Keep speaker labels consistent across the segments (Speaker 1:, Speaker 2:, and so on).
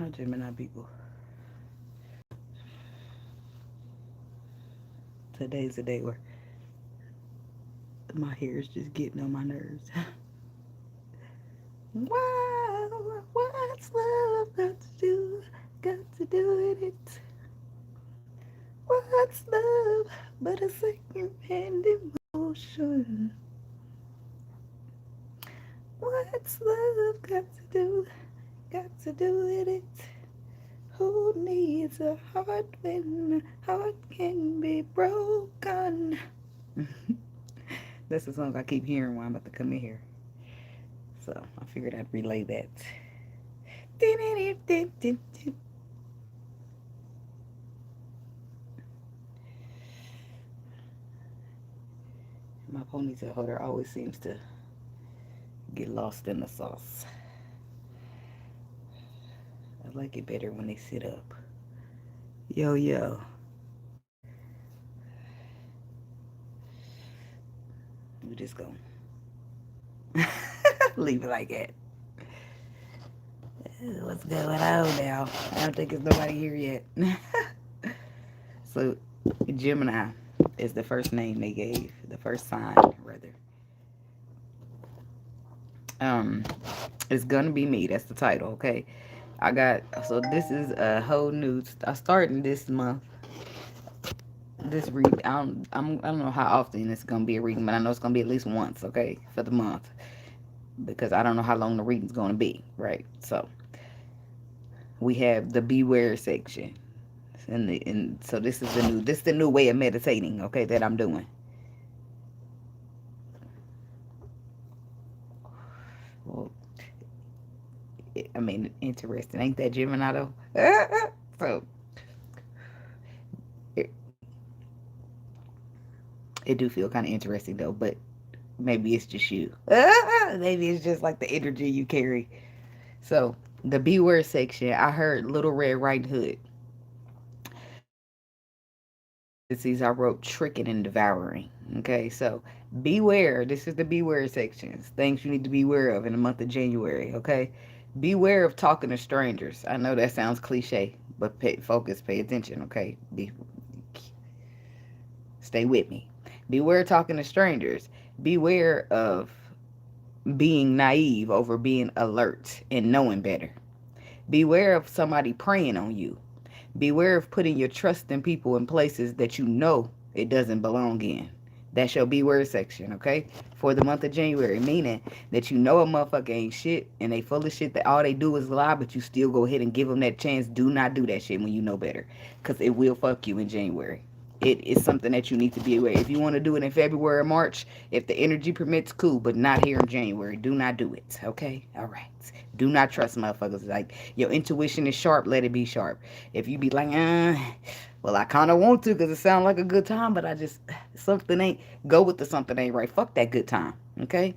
Speaker 1: Hi, Gemini people. Today's the day where my hair is just getting on my nerves. Wow, what's love got to do? Got to do with it. What's love but a second-hand emotion? What's love got to do? Got to do with it. Who needs a heart when a heart can be broken? That's the song I keep hearing when I'm about to come in here. So I figured I'd relay that. My ponytail holder always seems to get lost in the sauce. I like it better when they sit up. Yo, yo. We just go leave it like that. What's going on now? I don't think there's nobody here yet. So, Gemini is the first name they gave, the first sign, rather. It's gonna be me. That's the title, okay? So this is a whole new. I started this month. This read, I don't know how often it's gonna be a reading, but I know it's gonna be at least once, okay, for the month, because I don't know how long the reading's gonna be, right? So we have the beware section, and so this is the new way of meditating, okay, that I'm doing. Well, I mean, interesting, ain't that, Gemini though? So it, it do feel kind of interesting though, but maybe it's just you. Maybe it's just like the energy you carry. So the beware section, I heard Little Red Riding Hood. Parentheses, I wrote tricking and devouring. Okay, so beware. This is the beware sections. Things you need to be aware of in the month of January. Okay, beware of talking to strangers. I know that sounds cliche, but pay attention. Okay, stay with me. Beware talking to strangers. Beware of being naive over being alert and knowing better. Beware of somebody preying on you. Beware of putting your trust in people and places that you know it doesn't belong in. That's your beware section, okay? For the month of January, meaning that you know a motherfucker ain't shit and they full of shit that all they do is lie, but you still go ahead and give them that chance. Do not do that shit when you know better, because it will fuck you in January. It is something that you need to be aware. If you want to do it in February or March, if the energy permits, cool, but not here in January. Do not do it, okay? All right. Do not trust motherfuckers. Like, your intuition is sharp, let it be sharp. If you be like, well, I kind of want to because it sounds like a good time, but I just, something ain't, go with the something ain't right. Fuck that good time, okay?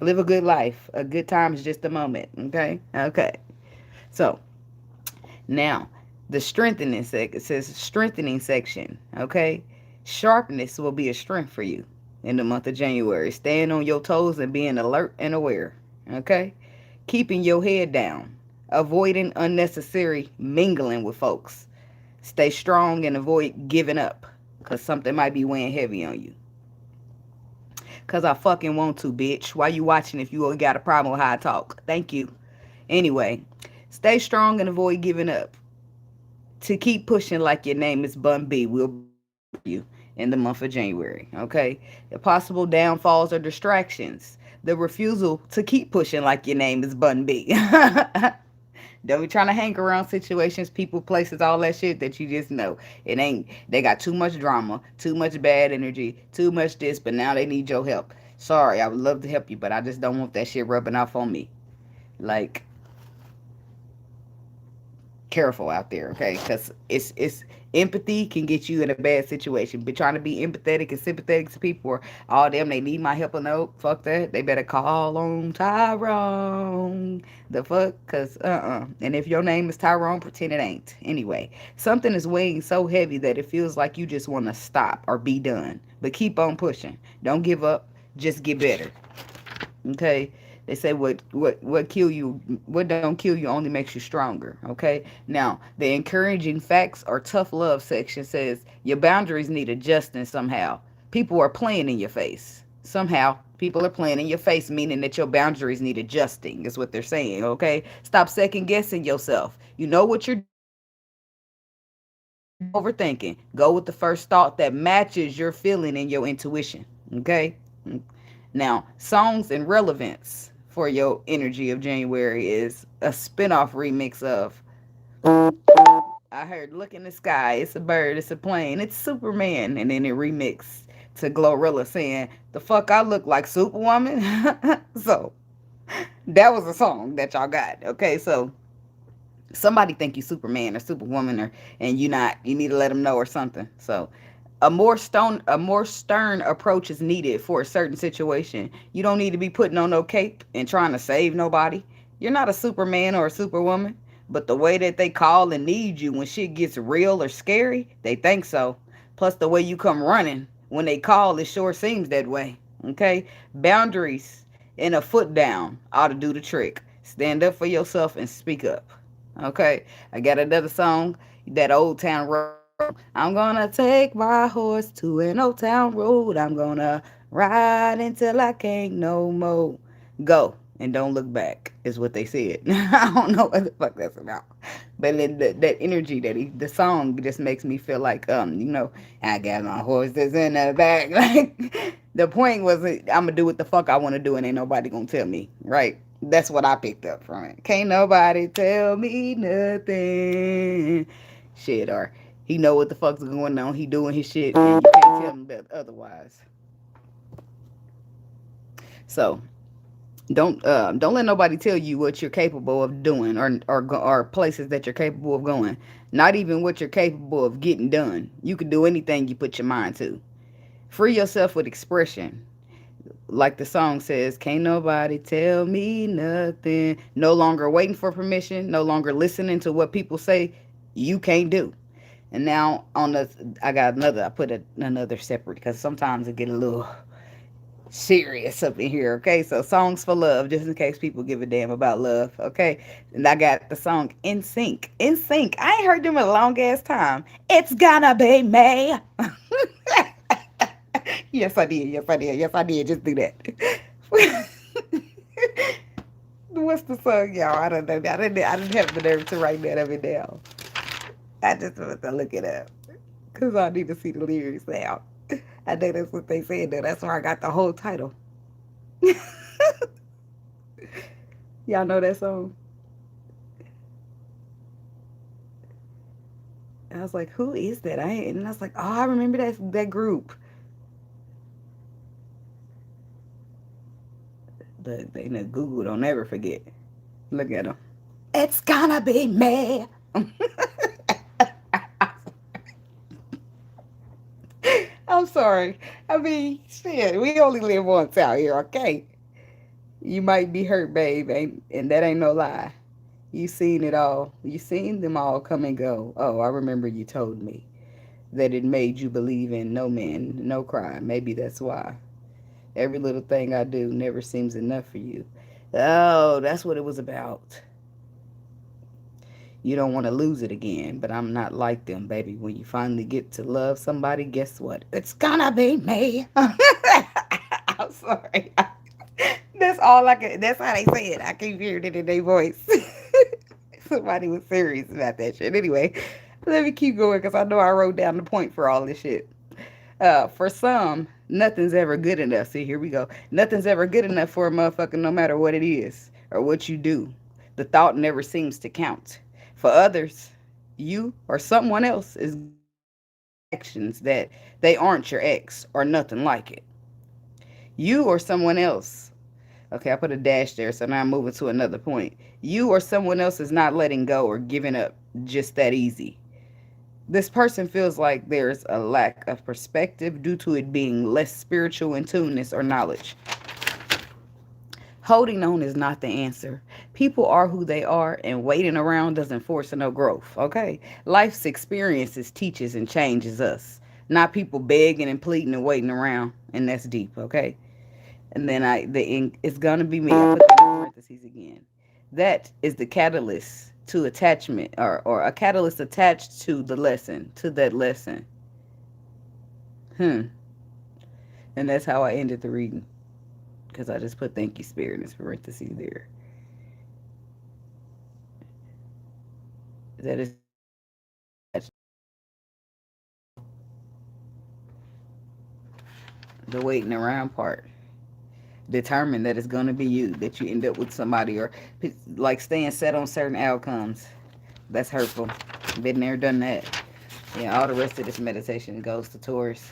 Speaker 1: Live a good life. A good time is just a moment, okay? Okay. So, now, the strengthening section, it says strengthening section, okay? Sharpness will be a strength for you in the month of January. Staying on your toes and being alert and aware, okay? Keeping your head down. Avoiding unnecessary mingling with folks. Stay strong and avoid giving up, because something might be weighing heavy on you. Because I fucking want to, bitch. Why you watching if you got a problem with how I talk? Thank you. Anyway, stay strong and avoid giving up. To keep pushing like your name is Bun B will be you in the month of January, okay? The possible downfalls or distractions. The refusal to keep pushing like your name is Bun B. Don't be trying to hang around situations, people, places, all that shit that you just know. It ain't, they got too much drama, too much bad energy, too much this, but now they need your help. Sorry, I would love to help you, but I just don't want that shit rubbing off on me. Like, careful out there, okay? Because it's empathy can get you in a bad situation. But trying to be empathetic and sympathetic to people, or all them they need my help or no, fuck that. They better call on Tyrone. The fuck, cause And if your name is Tyrone, pretend it ain't. Anyway, something is weighing so heavy that it feels like you just want to stop or be done. But keep on pushing. Don't give up. Just get better. Okay. They say what don't kill you only makes you stronger. Okay. Now the encouraging facts or tough love section says your boundaries need adjusting somehow. People are playing in your face. Somehow people are playing in your face, meaning that your boundaries need adjusting, is what they're saying. Okay. Stop second guessing yourself. You know what you're overthinking. Go with the first thought that matches your feeling and your intuition. Okay. Now, songs and relevance for your energy of January is a spinoff remix of I heard Look in the Sky, it's a bird, it's a plane, it's Superman, and then it remixed to Glorilla saying, the fuck I look like Superwoman? So that was a song that y'all got. Okay, so somebody think you Superman or Superwoman, or and you not, you need to let them know or something. So a more stern approach is needed for a certain situation. You don't need to be putting on no cape and trying to save nobody. You're not a Superman or a Superwoman, but the way that they call and need you when shit gets real or scary, they think so. Plus the way you come running when they call, it sure seems that way. Okay, boundaries and a foot down ought to do the trick. Stand up for yourself and speak up. Okay, I got another song, that Old Town Road. I'm gonna take my horse to an old town road. I'm gonna ride until I can't no more. Go and don't look back, is what they said. I don't know what the fuck that's about. But then that energy the song just makes me feel like, I got my horses in the back. Like, the point was, I'm gonna do what the fuck I want to do, and ain't nobody gonna tell me, right? That's what I picked up from it. Can't nobody tell me nothing. Shit, or he know what the fuck's going on. He doing his shit, and you can't tell him that otherwise. So don't let nobody tell you what you're capable of doing, or places that you're capable of going. Not even what you're capable of getting done. You can do anything you put your mind to. Free yourself with expression. Like the song says, can't nobody tell me nothing. No longer waiting for permission, no longer listening to what people say you can't do. And now I got another, I put another separate, because sometimes it get a little serious up in here. Okay, so songs for love, just in case people give a damn about love. Okay, and I got the song In Sync. In Sync, I ain't heard them in a long ass time. It's gonna be me. Yes, I did. Yes, I did. Yes, I did. Just do that. What's the song, y'all? I don't know. I didn't have the nerve to write that of it down. I just want to look it up, because I need to see the lyrics now. I know that's what they said, though. That's where I got the whole title. Y'all know that song? I was like, who is that? And I was like, oh, I remember that group. But they know Google don't ever forget. Look at them. It's gonna be me. I'm sorry. I mean, shit, we only live once out here, okay? You might be hurt, babe, and that ain't no lie. You seen it all. You seen them all come and go. Oh, I remember you told me that it made you believe in no man, no crime. Maybe that's why. Every little thing I do never seems enough for you. Oh, that's what it was about. You don't want to lose it again, but I'm not like them, baby. When you finally get to love somebody, guess what? It's gonna be me. I'm sorry. That's all I can. That's how they say it. I keep hearing it in their voice. Somebody was serious about that shit. Anyway, let me keep going, because I know I wrote down the point for all this shit. For some, nothing's ever good enough. See, here we go. Nothing's ever good enough for a motherfucker, no matter what it is or what you do. The thought never seems to count. For others, you or someone else is actions that they aren't your ex or nothing like it. You or someone else. Okay, I put a dash there, so now I'm moving to another point. You or someone else is not letting go or giving up just that easy. This person feels like there's a lack of perspective due to it being less spiritual in tuneness or knowledge. Holding on is not the answer. People are who they are, and waiting around doesn't force no growth, okay? Life's experiences teaches and changes us, not people begging and pleading and waiting around, and that's deep, okay? And then it's gonna be me. I put that in parentheses again. That is the catalyst to attachment, or a catalyst attached to the lesson, to that lesson. Hmm. And that's how I ended the reading. Because I just put thank you, spirit, in parentheses there. That is the waiting around part. Determine that it's going to be you, that you end up with somebody, or like staying set on certain outcomes. That's hurtful. Been there, done that. Yeah, all the rest of this meditation goes to Taurus.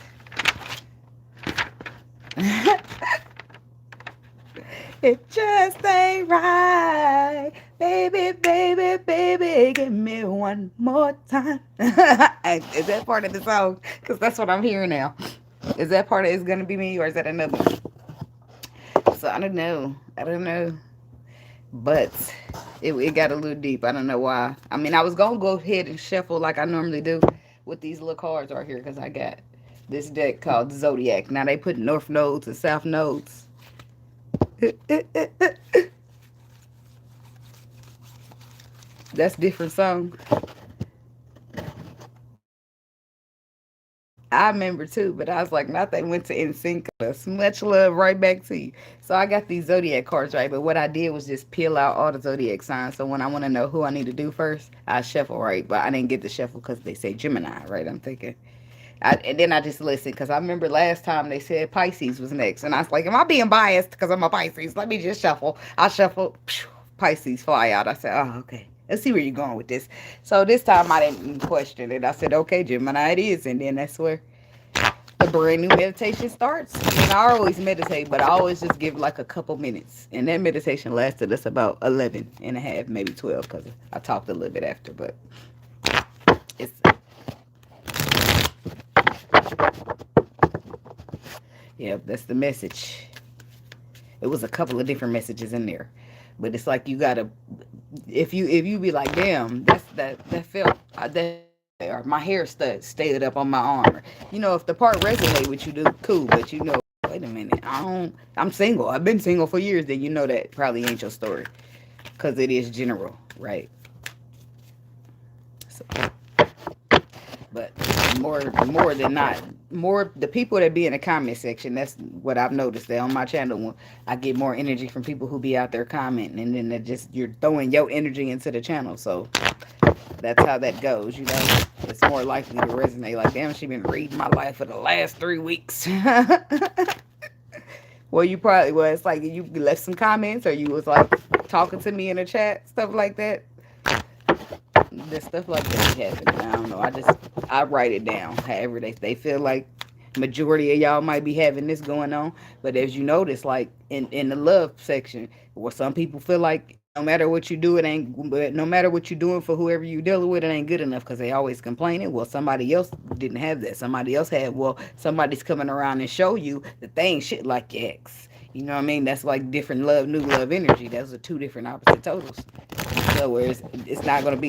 Speaker 1: It just ain't right. Baby, baby, baby, give me one more time. Is that part of the song? Because that's what I'm hearing now. Is that part of It's Gonna Be Me, or is that another one? So I don't know. I don't know. But it got a little deep. I don't know why. I mean, I was going to go ahead and shuffle like I normally do with these little cards right here, because I got this deck called Zodiac. Now they put North Nodes and South Nodes. That's different song. I remember too, but I was like, not they went to NSYNC. Much love right back to you. So I got these zodiac cards, right? But what I did was just peel out all the zodiac signs. So when I want to know who I need to do first, I shuffle, right? But I didn't get the shuffle because they say Gemini, right? I'm thinking. And then I just listened because I remember last time they said Pisces was next. And I was like, am I being biased because I'm a Pisces? Let me just shuffle. I shuffle. Pisces fly out. I said, oh, okay. Let's see where you're going with this. So this time I didn't question it. I said, okay, Gemini it is. And then that's where the brand new meditation starts. I mean, I always meditate, but I always just give like a couple minutes. And that meditation lasted us about 11 and a half, maybe 12, because I talked a little bit after. But it's, yeah, that's the message. It was a couple of different messages in there. But it's like you gotta, if you be like, damn, that felt that, or my hair stayed up on my arm. If the part resonate with you, do cool. But wait a minute, I'm single. I've been single for years. Then that probably ain't your story, because it is general, right? So, but more than not, more the people that be in the comment section. That's what I've noticed. That on my channel, I get more energy from people who be out there commenting, and then you're throwing your energy into the channel. So that's how that goes. It's more likely to resonate. Like, damn, she been reading my life for the last 3 weeks. Well, it's like you left some comments, or you was like talking to me in the chat, stuff like that. The stuff like that happens. I don't know. I write it down. However they feel like majority of y'all might be having this going on. But as you notice, like in the love section, where some people feel like no matter what you do, it ain't. But no matter what you're doing for whoever you're dealing with, it ain't good enough, because they always complaining. Well, somebody else didn't have that. Somebody else had. Well, somebody's coming around and show you that they ain't shit like your ex. You know what I mean? That's like different love, new love energy. Those are two different opposite totals. So where it's not going to be,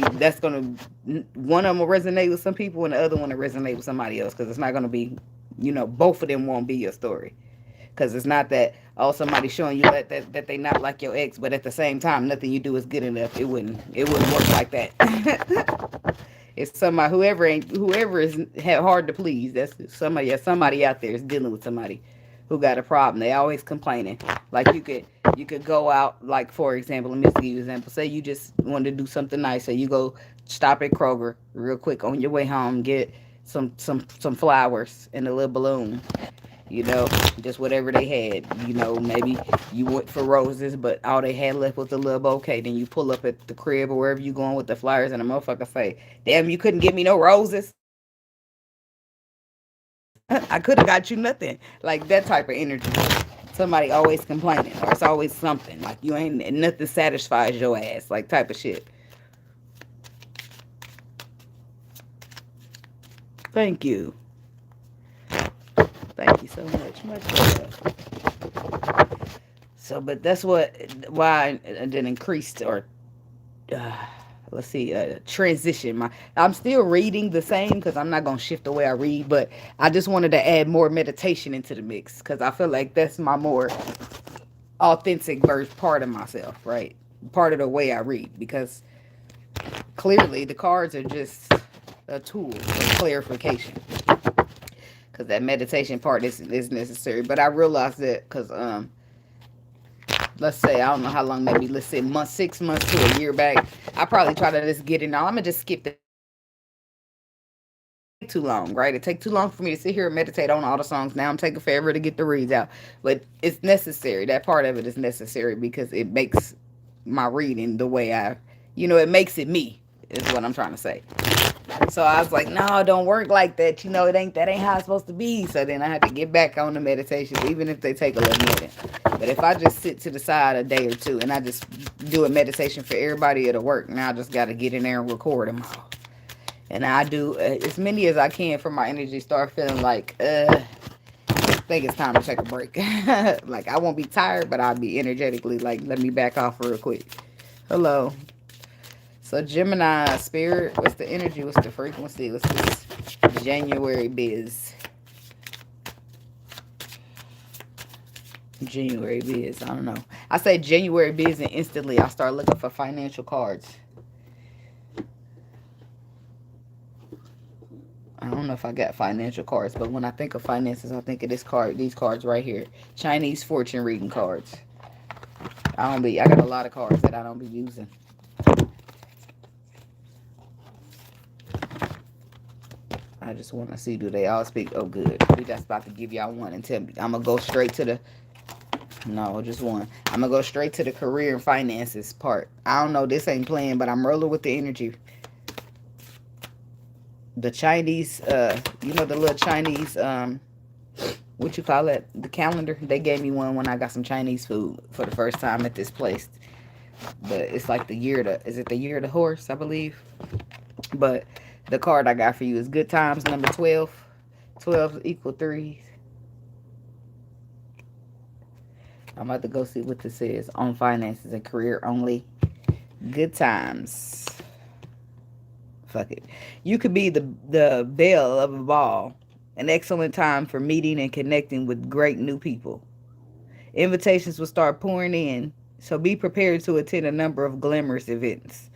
Speaker 1: one of them will resonate with some people and the other one will resonate with somebody else, because it's not going to be, both of them won't be your story. Because it's not that, somebody's showing you that they not like your ex, but at the same time, nothing you do is good enough. It wouldn't work like that. It's whoever is hard to please. That's somebody out there is dealing with somebody who got a problem. They always complaining. Like you could go out, like for example, let me give you an example. Say you just wanted to do something nice. So you go stop at Kroger real quick on your way home, get some flowers and a little balloon. Just whatever they had. Maybe you went for roses, but all they had left was a little bouquet. Then you pull up at the crib or wherever you going with the flowers, and the motherfucker say, damn, you couldn't give me no roses. I could have got you nothing. Like that type of energy. Somebody always complaining, or it's always something. Like you ain't, nothing satisfies your ass. Like type of shit. Thank you. Thank you so much. Much love. So, but that's why I then increased, or let's see, transition. I'm still reading the same because I'm not gonna shift the way I read, but I just wanted to add more meditation into the mix because I feel like that's my more authentic verse part of myself, right? Part of the way I read, because clearly the cards are just a tool of clarification. Because that meditation part is necessary, but I realized that because let's say I don't know how long, maybe let's say 6 months to a year back, I probably try to just get it. Now I'm gonna just skip the too long, right? It takes too long for me to sit here and meditate on all the songs. Now I'm taking forever to get the reads out, but it's necessary. That part of it is necessary because it makes my reading the way it makes it me, is what I'm trying to say. So I was like, no, it don't work like that. That ain't how it's supposed to be. So then I had to get back on the meditations, even if they take a little minute. But if I just sit to the side a day or two and I just do a meditation for everybody, it'll work. Now I just got to get in there and record them all. And I do as many as I can for my energy start feeling like, I think it's time to take a break. Like, I won't be tired, but I'll be energetically like, let me back off real quick. Hello. So Gemini spirit, what's the energy? What's the frequency? What's this January biz? January biz. I don't know. I say January biz and instantly I start looking for financial cards. I don't know if I got financial cards, but when I think of finances, I think of these cards right here. Chinese fortune reading cards. I got a lot of cards that I don't be using. I just want to see, do they all speak? Oh, good. We just about to give y'all one and tell me. I'm going to go straight to the... No, just one. I'm going to go straight to the career and finances part. I don't know. This ain't playing, but I'm rolling with the energy. The Chinese, the little Chinese, what you call it? The calendar. They gave me one when I got some Chinese food for the first time at this place. But it's like the year of the horse, I believe. But the card I got for you is Good Times, number 12. 12 equal 3. I'm about to go see what this says on finances and career only. Good times. Fuck it. You could be the belle of a ball. An excellent time for meeting and connecting with great new people. Invitations will start pouring in, so be prepared to attend a number of glamorous events.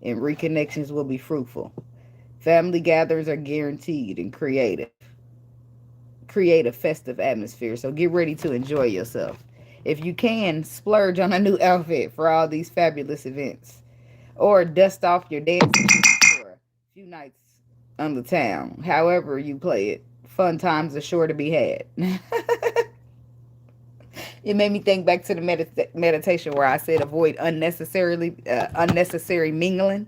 Speaker 1: And reconnections will be fruitful. Family gatherings are guaranteed and create a festive atmosphere, so get ready to enjoy yourself. If you can, splurge on a new outfit for all these fabulous events. Or dust off your dancing for a few nights on the town. However you play it, fun times are sure to be had. It made me think back to the meditation where I said avoid unnecessary mingling,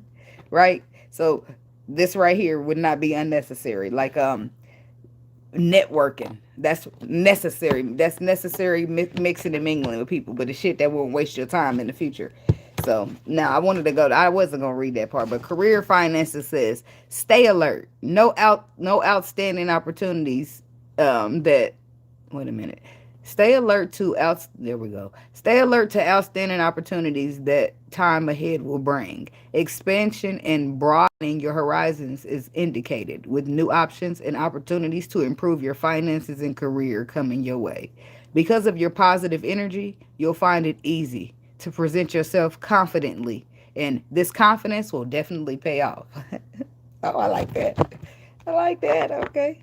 Speaker 1: right? So this right here would not be unnecessary. Like networking, that's necessary. That's necessary mixing and mingling with people, but the shit that won't waste your time in the future. So now I wasn't gonna read that part, but career finances says stay alert. No outstanding opportunities that wait a minute. Stay alert to outstanding opportunities that time ahead will bring. Expansion and broadening your horizons is indicated, with new options and opportunities to improve your finances and career coming your way. Because of your positive energy, you'll find it easy to present yourself confidently, and this confidence will definitely pay off. Oh, I like that. Okay.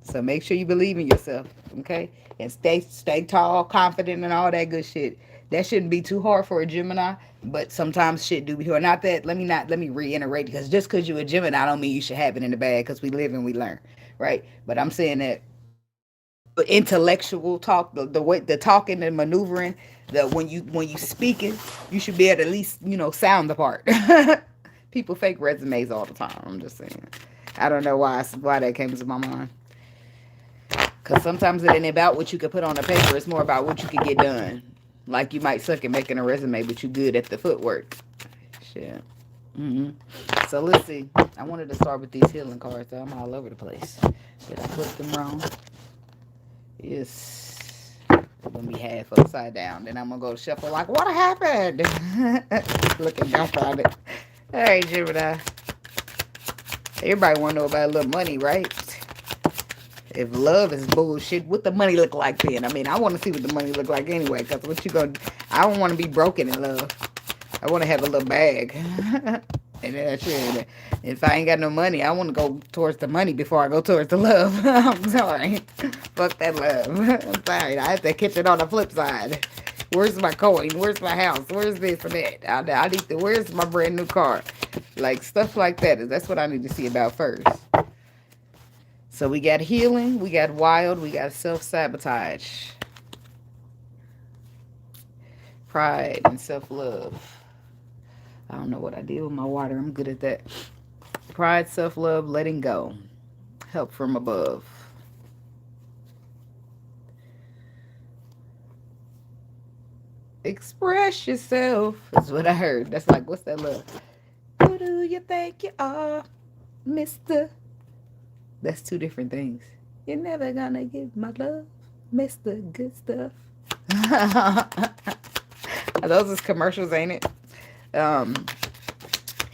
Speaker 1: So make sure you believe in yourself, okay? And stay tall, confident, and all that good shit. That shouldn't be too hard for a Gemini, but sometimes shit do be hard. Let me reiterate, because just because you're a Gemini, I don't mean you should have it in the bag, because we live and we learn, right? But I'm saying that the intellectual talk, the way the talking and maneuvering, when you speaking, you should be able to at least sound the part. People fake resumes all the time. I'm just saying. I don't know why that came to my mind. Because sometimes it ain't about what you can put on the paper. It's more about what you can get done. Like, you might suck at making a resume, but you good at the footwork. Shit. So let's see. I wanted to start with these healing cards, though. I'm all over the place. Did I put them wrong? Yes. Gonna be half upside down. Then I'm gonna go shuffle like, what happened? Looking dumbfounded. All right, Gemini. Everybody wanna know about a little money, right? If love is bullshit, what the money look like then? I mean, I want to see what the money look like anyway. Cause what you gonna? I don't want to be broken in love. I want to have a little bag. And that's it. If I ain't got no money, I want to go towards the money before I go towards the love. I'm sorry. Fuck that love. I'm sorry. I have to catch it on the flip side. Where's my coin? Where's my house? Where's this and that? I need to. Where's my brand new car? Like stuff like that. That's what I need to see about first. So we got healing, we got wild, we got self-sabotage, pride, and self-love. I don't know what I did with my water. I'm good at that. Pride, self-love, letting go. Help from above. Express yourself. That's what I heard. That's like, what's that love? Who do you think you are, Mr.? That's two different things. You're never gonna get my love, Mr. Good Stuff. Those is commercials, ain't it? Um,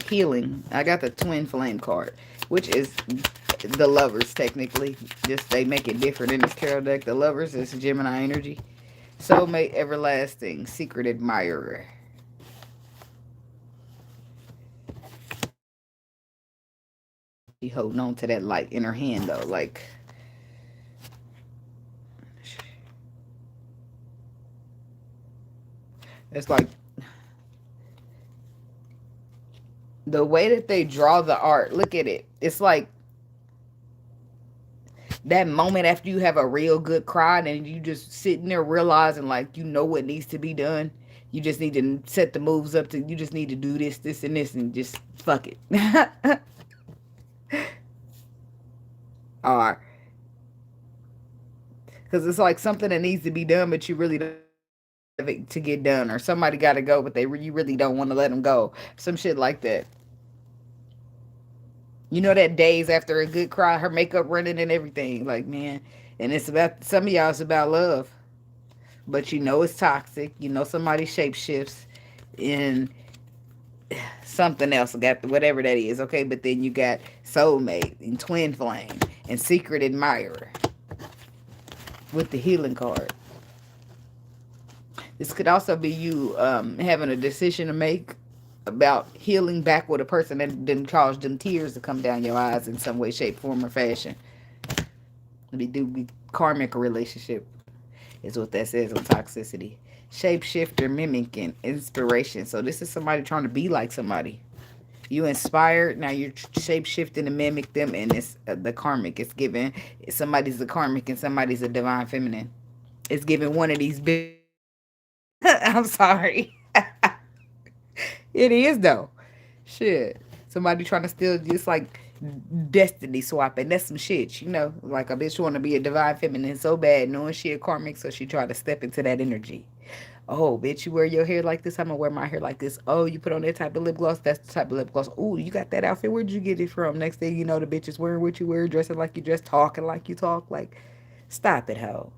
Speaker 1: healing. I got the twin flame card, which is the lovers technically. Just they make it different in this tarot deck. The lovers is Gemini energy. Soulmate, everlasting, secret admirer. She holding on to that light in her hand though, like it's like the way that they draw the art. Look at it. It's like that moment after you have a real good cry and you just sitting there realizing like you know what needs to be done. You just need to set the moves up to. You just need to do this, this, and this, and just fuck it. Or because it's like something that needs to be done, but you really don't have it to get done, or somebody got to go, but you really don't want to let them go. Some shit like that. You know that days after a good cry, her makeup running and everything, like man. And it's about some of y'all. It's about love, but you know it's toxic. You know somebody shape shifts in something else. Got whatever that is, okay. But then you got soulmate and twin flame and secret admirer with the healing card. This could also be you having a decision to make about healing back with a person that didn't cause them tears to come down your eyes in some way, shape, form, or fashion. We do be karmic relationship is what that says on toxicity. Shapeshifter, mimicking, inspiration. So this is somebody trying to be like somebody. You inspired, now you're shape-shifting to mimic them, and it's the karmic. It's given, somebody's a karmic and somebody's a divine feminine. It's giving one of these big, I'm sorry. It is though. Shit. Somebody trying to steal just like destiny swapping. That's some shit, you know. Like a bitch want to be a divine feminine so bad, knowing she a karmic, so she try to step into that energy. Oh, bitch, you wear your hair like this, I'm gonna wear my hair like this. Oh, you put on that type of lip gloss, that's the type of lip gloss. Oh, you got that outfit, where'd you get it from? Next thing you know, the bitch is wearing what you wear, dressing like you dress, talking like you talk. Like, stop it, hoe.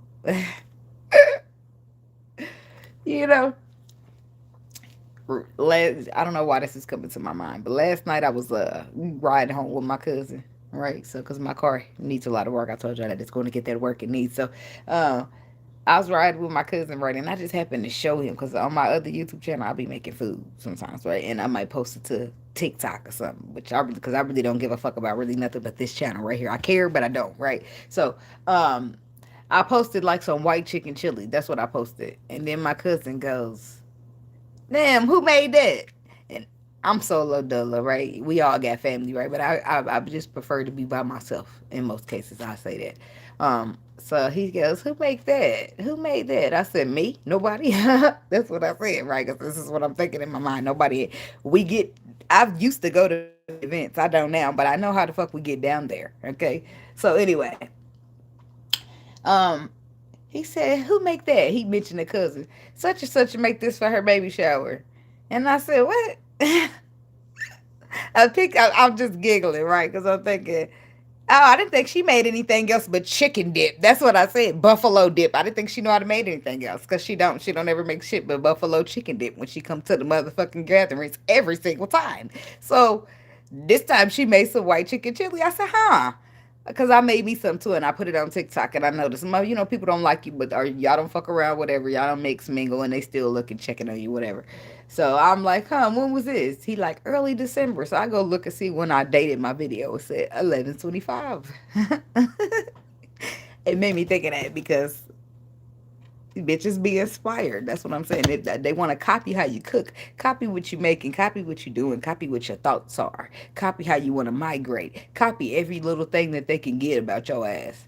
Speaker 1: You know, I don't know why this is coming to my mind, but last night I was riding home with my cousin, right? So, because my car needs a lot of work. I told you that it's going to get that work it needs. So, I was riding with my cousin, right, and I just happened to show him because on my other YouTube channel, I'll be making food sometimes, right, and I might post it to TikTok or something, because I really don't give a fuck about really nothing but this channel right here. I care, but I don't, right? So, I posted like some white chicken chili. That's what I posted, and then my cousin goes, "Damn, who made that?" And I'm solo dolo, right? We all got family, right? But I just prefer to be by myself in most cases. I say that. So he goes, "Who made that? Who made that?" I said, "Me, nobody." That's what I said, right? Because this is what I'm thinking in my mind. Nobody. I used to go to events. I don't now, but I know how the fuck we get down there. Okay. So anyway, um, he said, "Who make that?" He mentioned a cousin. Such and such make this for her baby shower. And I said, "What?" I'm just giggling, right? Because I'm thinking, Oh, I didn't think she made anything else but chicken dip. That's what I said. Buffalo dip. I didn't think she know how to make anything else because she don't. She don't ever make shit but buffalo chicken dip when she come to the motherfucking gatherings every single time. So this time she made some white chicken chili. I said, huh? Because I made me some too, and I put it on TikTok, and I noticed, people don't like you, but y'all don't fuck around, whatever. Y'all don't mix mingle, and they still looking, checking on you, whatever. So I'm like, huh, when was this? He like early December. So I go look and see when I dated my video. It said 11/25. It made me think of that because bitches be inspired. That's what I'm saying. They want to copy how you cook, copy what you making, copy what you doing, copy what your thoughts are, copy how you want to migrate, copy every little thing that they can get about your ass.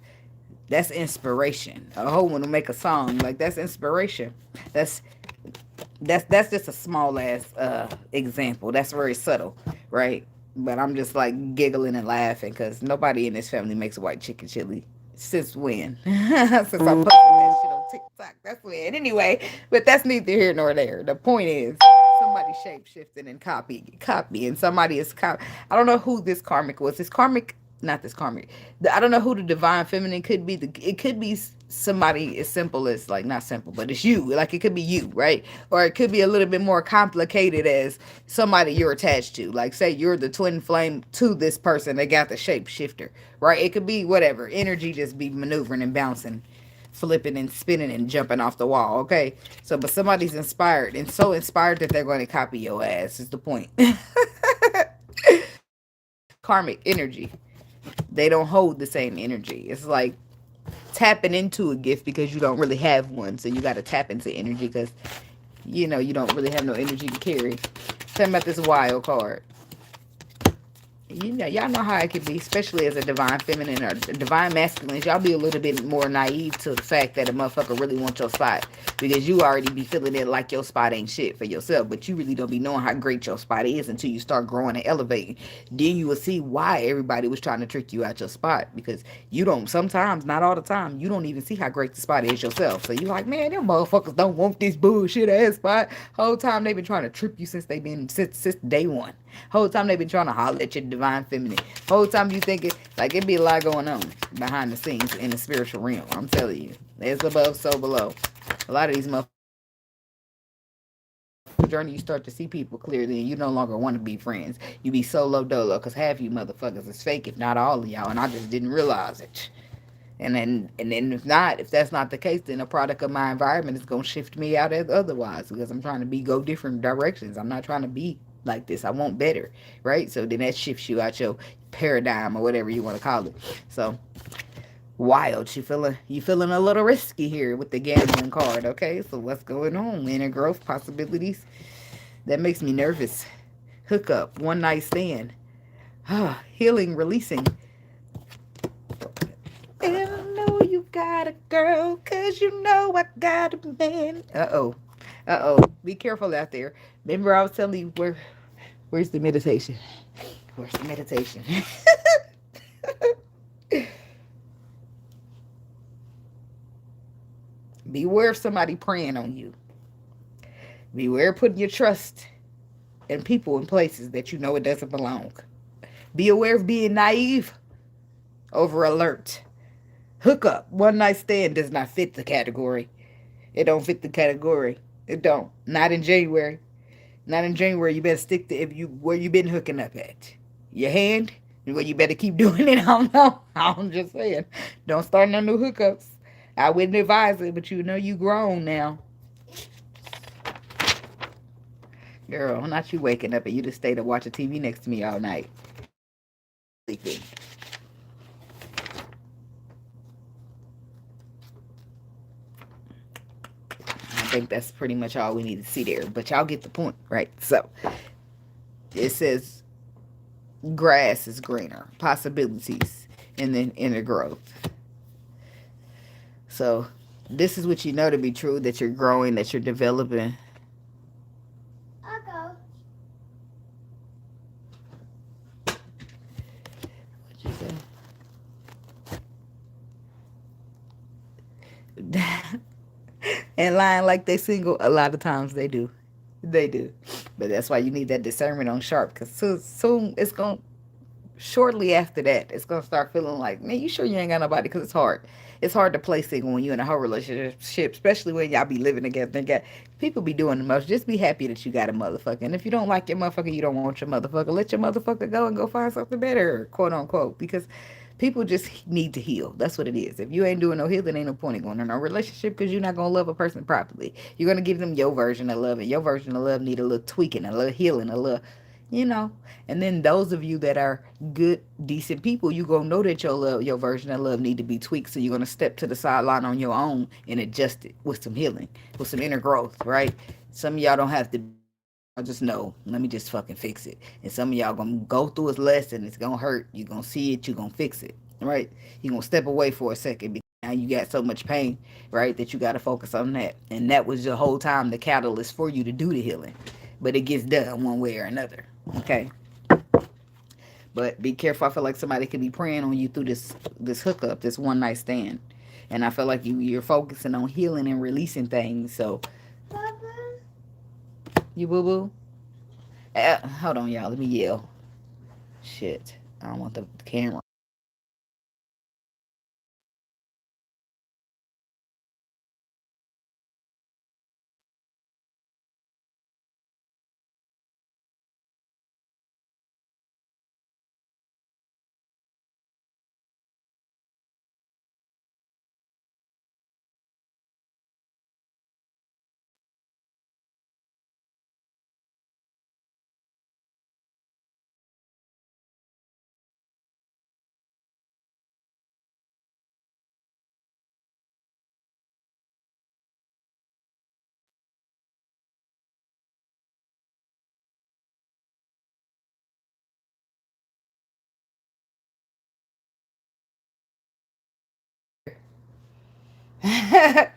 Speaker 1: That's inspiration. A whole one to make a song like that's inspiration. That's that's just a small ass example. That's very subtle, right? But I'm just like giggling and laughing because nobody in this family makes white chicken chili. Since when? Since I posted that shit on TikTok. That's when. Anyway, but that's neither here nor there. The point is somebody shape shifting and copy, and somebody is I don't know who this karmic was. This karmic, not this karmic. I don't know who the divine feminine could be. It could be somebody as simple as like not simple, but it's you. Like it could be you, right? Or it could be a little bit more complicated as somebody you're attached to. Like say you're the twin flame to this person. They got the shapeshifter, right? It could be whatever energy, just be maneuvering and bouncing, flipping and spinning and jumping off the wall. Okay, so but somebody's inspired and so inspired that they're going to copy your ass. Is the point? Karmic energy. They don't hold the same energy. It's like tapping into a gift because you don't really have one. So you got to tap into energy because, you don't really have no energy to carry. Tell me about this wild card. Y'all know how it can be, especially as a divine feminine or divine masculine. Y'all be a little bit more naive to the fact that a motherfucker really wants your spot because you already be feeling it like your spot ain't shit for yourself, but you really don't be knowing how great your spot is until you start growing and elevating. Then you will see why everybody was trying to trick you out your spot because you don't, sometimes, not all the time, you don't even see how great the spot is yourself. So you like, man, them motherfuckers don't want this bullshit ass spot. Whole time they've been trying to trip you since day one. Whole time they've been trying to holler at your divine feminine. Whole time you thinking like it be a lot going on behind the scenes in the spiritual realm. I'm telling you, there's above, so below. A lot of these motherfuckers journey, you start to see people clearly, and you no longer want to be friends. You be solo dolo, cause half you motherfuckers is fake, if not all of y'all, and I just didn't realize it. And then if that's not the case, then a product of my environment is gonna shift me out as otherwise because I'm trying to go different directions. I'm not trying to be like this. I want better, right? So then that shifts you out your paradigm or whatever you want to call it. So wild, you feeling a little risky here with the gambling card, okay? So what's going on? Inner growth possibilities. That makes me nervous. Hookup, one night stand. Healing, releasing. And I know you got a girl, cause you know I got a man. Uh-oh. Uh-oh. Be careful out there. Remember I was telling you where's the meditation? Where's the meditation? Beware of somebody preying on you. Beware of putting your trust in people and places that you know it doesn't belong. Be aware of being naive over alert. Hookup, one night stand does not fit the category. It don't fit the category. It don't. Not in January. Not in January. You better stick to where you been hooking up at. Your hand? Well, you better keep doing it. I don't know. I'm just saying. Don't start no new hookups. I wouldn't advise it, but you grown now. Girl, not you waking up and you just stay to watch a TV next to me all night. Sleeping. I think that's pretty much all we need to see there. But y'all get the point, right? So, it says grass is greener. Possibilities and then inner growth. So, this is what you know to be true, that you're growing, that you're developing. I'll go. What you say? And lying like they single, a lot of times they do. They do. But that's why you need that discernment on sharp, because soon it's going to shortly after that, it's gonna start feeling like, man, you sure you ain't got nobody? Because it's hard. It's hard to play single when you're in a whole relationship, especially when y'all be living together. And got people be doing the most. Just be happy that you got a motherfucker. And if you don't like your motherfucker, you don't want your motherfucker. Let your motherfucker go and go find something better, quote unquote. Because people just need to heal. That's what it is. If you ain't doing no healing, ain't no point in going in a relationship because you're not gonna love a person properly. You're gonna give them your version of love, and your version of love need a little tweaking, a little healing, a little, you know. And then those of you that are good, decent people, you gonna know that your love, your version of love, need to be tweaked. So you're gonna step to the sideline on your own and adjust it with some healing, with some inner growth, right? Some of y'all don't have to. I just know, let me just fucking fix it. And some of y'all gonna go through its lesson. It's gonna hurt. You're gonna see it. You're gonna fix it, right? You're gonna step away for a second because now you got so much pain, right? That you gotta focus on that. And that was the whole time the catalyst for you to do the healing. But it gets done one way or another. Okay. But be careful. I feel like somebody could be preying on you through this hookup, this one night stand. And I feel like you're focusing on healing and releasing things. So you boo boo. Hold on, y'all. Let me yell. Shit. I don't want the camera.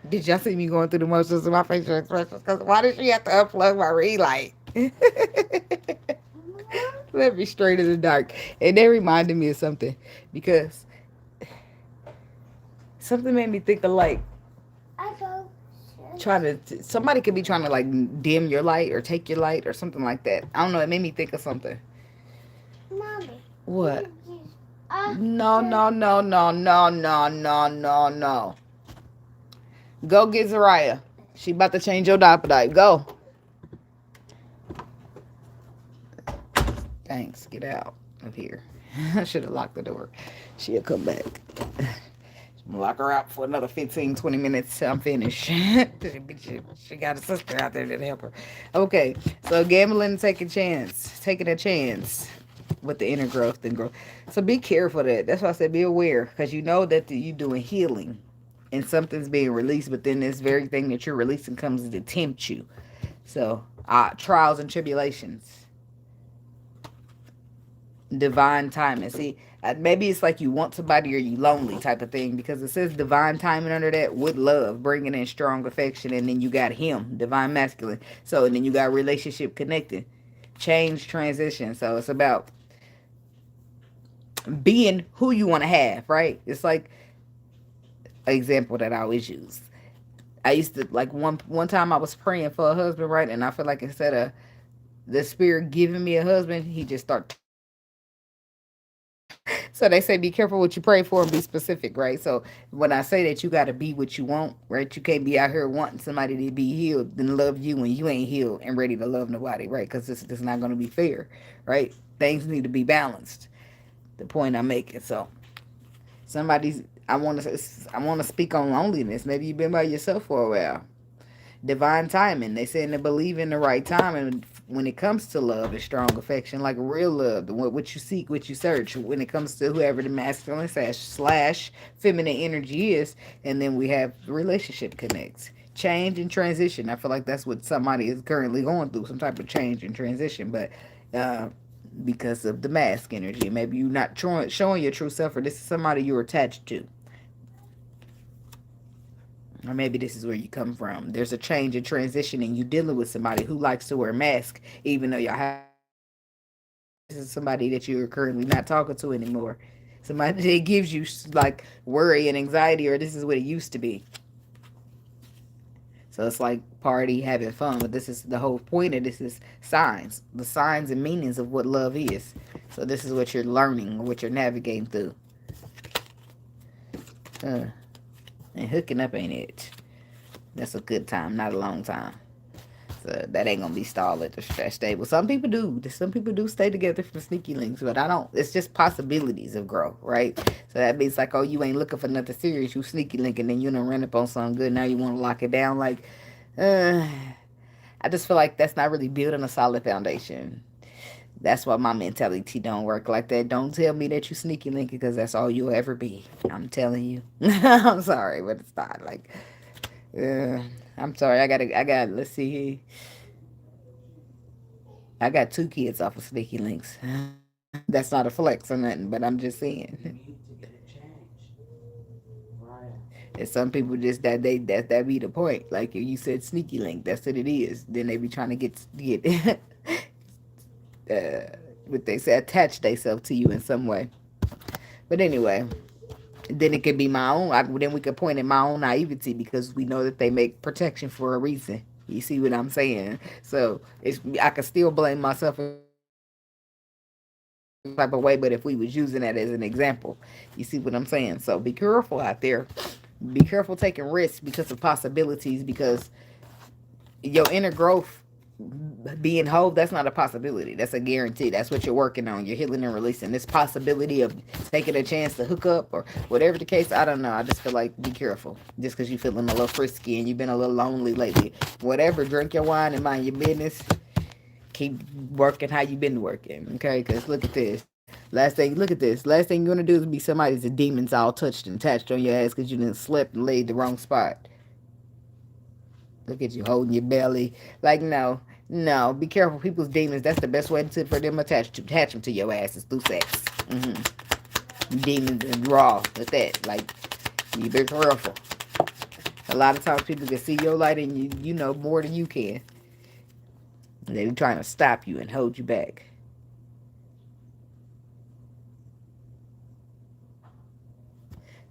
Speaker 1: Did y'all see me going through the motions of my facial expressions? Because why did she have to unplug my ring light? Let me straight in the dark. And that reminded me of something because something made me think of like trying to, somebody could be trying to like dim your light or take your light or something like that. I don't know. It made me think of something. Mommy. What? No, no, no, no, no, no, no, no, no. Go get Zariah. She about to change your diaper. Go. Thanks. Get out of here. I should have locked the door. She'll come back. Lock her out for another 15, 20 minutes till I'm finished. She got a sister out there to help her. Okay, so gambling, taking a chance with the inner growth and growth. So be careful of that. That's why I said be aware because you know that you're doing healing and something's being released, but then this very thing that you're releasing comes to tempt you. So trials and tribulations, divine timing. See, maybe it's like you want somebody or you lonely type of thing because it says divine timing under that with love, bringing in strong affection, and then you got him, divine masculine. So, and then you got relationship connected, change, transition. So it's about being who you want to have, right? It's like an example that I always use. I used to like one time I was praying for a husband, right? And I feel like instead of the spirit giving me a husband, he just started. So they say be careful what you pray for and be specific, right? So when I say that you got to be what you want, right? You can't be out here wanting somebody to be healed and love you when you ain't healed and ready to love nobody, right? Because this is not going to be fair, right? Things need to be balanced. The point I'm making. So somebody's I want to speak on loneliness. Maybe you've been by yourself for a while. Divine timing. They say to believe in the right time, and when it comes to love and strong affection, like real love, what you seek, what you search. When it comes to whoever the masculine slash feminine energy is, and then we have relationship connects, change and transition. I feel like that's what somebody is currently going through, some type of change and transition, but. Because of the mask energy, maybe you're not showing your true self, or this is somebody you're attached to. Or maybe this is where you come from. There's a change and transition, and you dealing with somebody who likes to wear a mask, even though y'all have. This is somebody that you're currently not talking to anymore. Somebody that gives you like worry and anxiety, or this is what it used to be. So it's like party, having fun. But this is the whole point of this is signs. The signs and meanings of what love is. So this is what you're learning, what you're navigating through. And hooking up ain't it. That's a good time, not a long time. So that ain't gonna be stalled at the stretch table. Some people do. Some people do stay together for sneaky links, but I don't. It's just possibilities of growth, right? So that means like, oh, you ain't looking for nothing serious. You sneaky link, and then you done run up on something good. Now you want to lock it down. Like, I just feel like that's not really building a solid foundation. That's why my mentality don't work like that. Don't tell me that you sneaky linking because that's all you'll ever be. I'm telling you. I'm sorry, but it's not like. I'm sorry. Let's see. I got 2 kids off of sneaky links. That's not a flex or nothing, but I'm just saying. And some people just that be the point. Like if you said sneaky link, that's what it is. Then they be trying to get what they say, attach themselves to you in some way. But anyway, then it could be my own. Then we could point at my own naivety because we know that they make protection for a reason. You see what I'm saying? So I could still blame myself type of way, but if we was using that as an example, you see what I'm saying? So be careful out there. Be careful taking risks because of possibilities. Because your inner growth being whole, that's not a possibility. That's a guarantee. That's what you're working on. You're healing and releasing. This possibility of taking a chance to hook up or whatever the case, I don't know. I just feel like be careful. Just because you're feeling a little frisky and you've been a little lonely lately. Whatever, drink your wine and mind your business. Keep working how you've been working. Okay? Because look at this. Last thing you're gonna do is be somebody's demons all touched and attached on your ass because you didn't slept and laid the wrong spot. Look at you holding your belly. Like, no, be careful. People's demons, that's the best way for them to attach them to your ass is through sex. Demons and raw with that. Like, you be careful. A lot of times people can see your light and you know more than you can. And they be trying to stop you and hold you back.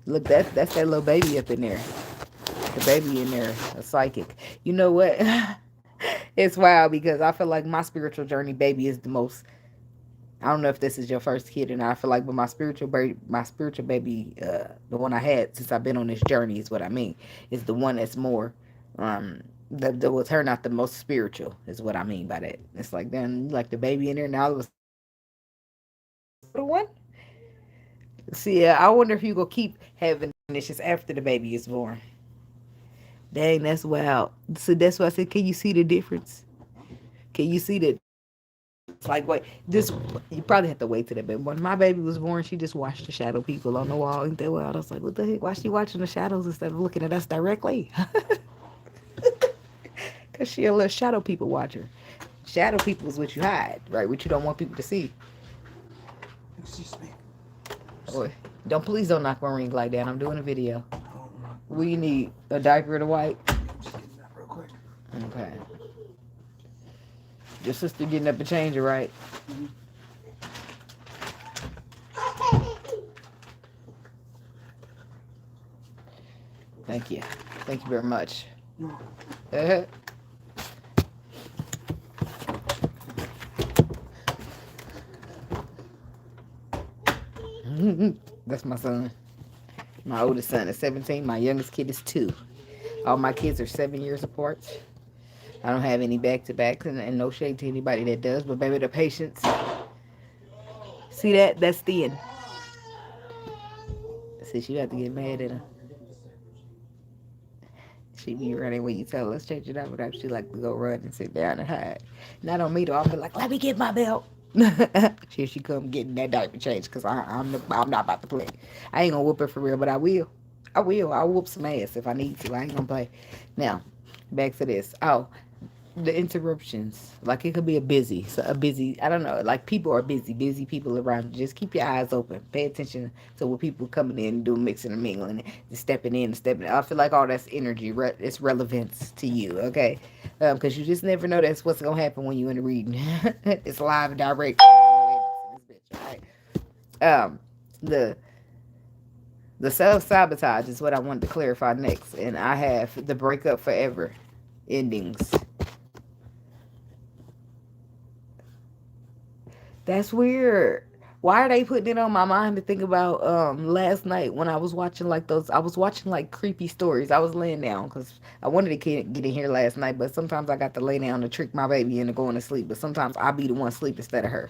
Speaker 1: Look, that's that little baby up in there. The baby in there, a psychic. You know what? It's wild because I feel like my spiritual journey baby is the most. I don't know if this is your first kid or not. I feel like, but my spiritual baby, the one I had since I've been on this journey is what I mean. Is the one that's more, that will turn out the most spiritual. Is what I mean by that. It's like then like the baby in there now. The one. See, I wonder if you gonna keep having this just after the baby is born. Dang, that's wild. So that's why I said, can you see the difference? Can you see that? It's like, wait, this, you probably have to wait till that baby. When my baby was born, she just watched the shadow people on the wall. Ain't that wild? I was like, what the heck? Why is she watching the shadows instead of looking at us directly? Because she a little shadow people watcher. Shadow people is what you hide, right? What you don't want people to see.
Speaker 2: Excuse me.
Speaker 1: Boy, please don't knock my ring light down. I'm doing a video. What do you need? A diaper to wipe?
Speaker 2: I'm just getting that real quick.
Speaker 1: Okay. Your sister getting up to change it, right? Thank you. Thank you very much. That's my son. My oldest son is 17. My youngest kid is 2. All my kids are 7 years apart. I don't have any back-to-backs, and no shade to anybody that does, but baby, the patience. See that? That's thin. See, she got to get mad at her. She be running when you tell her, let's change it up, but she like to go run and sit down and hide. Not on me though. I'll be like, let me get my belt. Here she come getting that diaper change because I'm not about to play. I ain't gonna whoop her for real, but I will. I'll whoop some ass if I need to. I ain't gonna play. Now, back to this. Oh, the interruptions. Like it could be a busy, I don't know, like people are busy people around you. Just keep your eyes open. Pay attention to what people coming in and doing, mixing and mingling, and stepping in and stepping out. I feel like all that's energy, it's relevance to you, okay? Because you just never know that's what's going to happen when you're in the reading. It's live and direct. Right? The self-sabotage is what I wanted to clarify next. And I have the breakup forever. endings. That's weird. Why are they putting it on my mind to think about last night when I was watching like those? I was watching like creepy stories. I was laying down because I wanted to get in here last night, but sometimes I got to lay down to trick my baby into going to sleep. But sometimes I'll be the one asleep instead of her.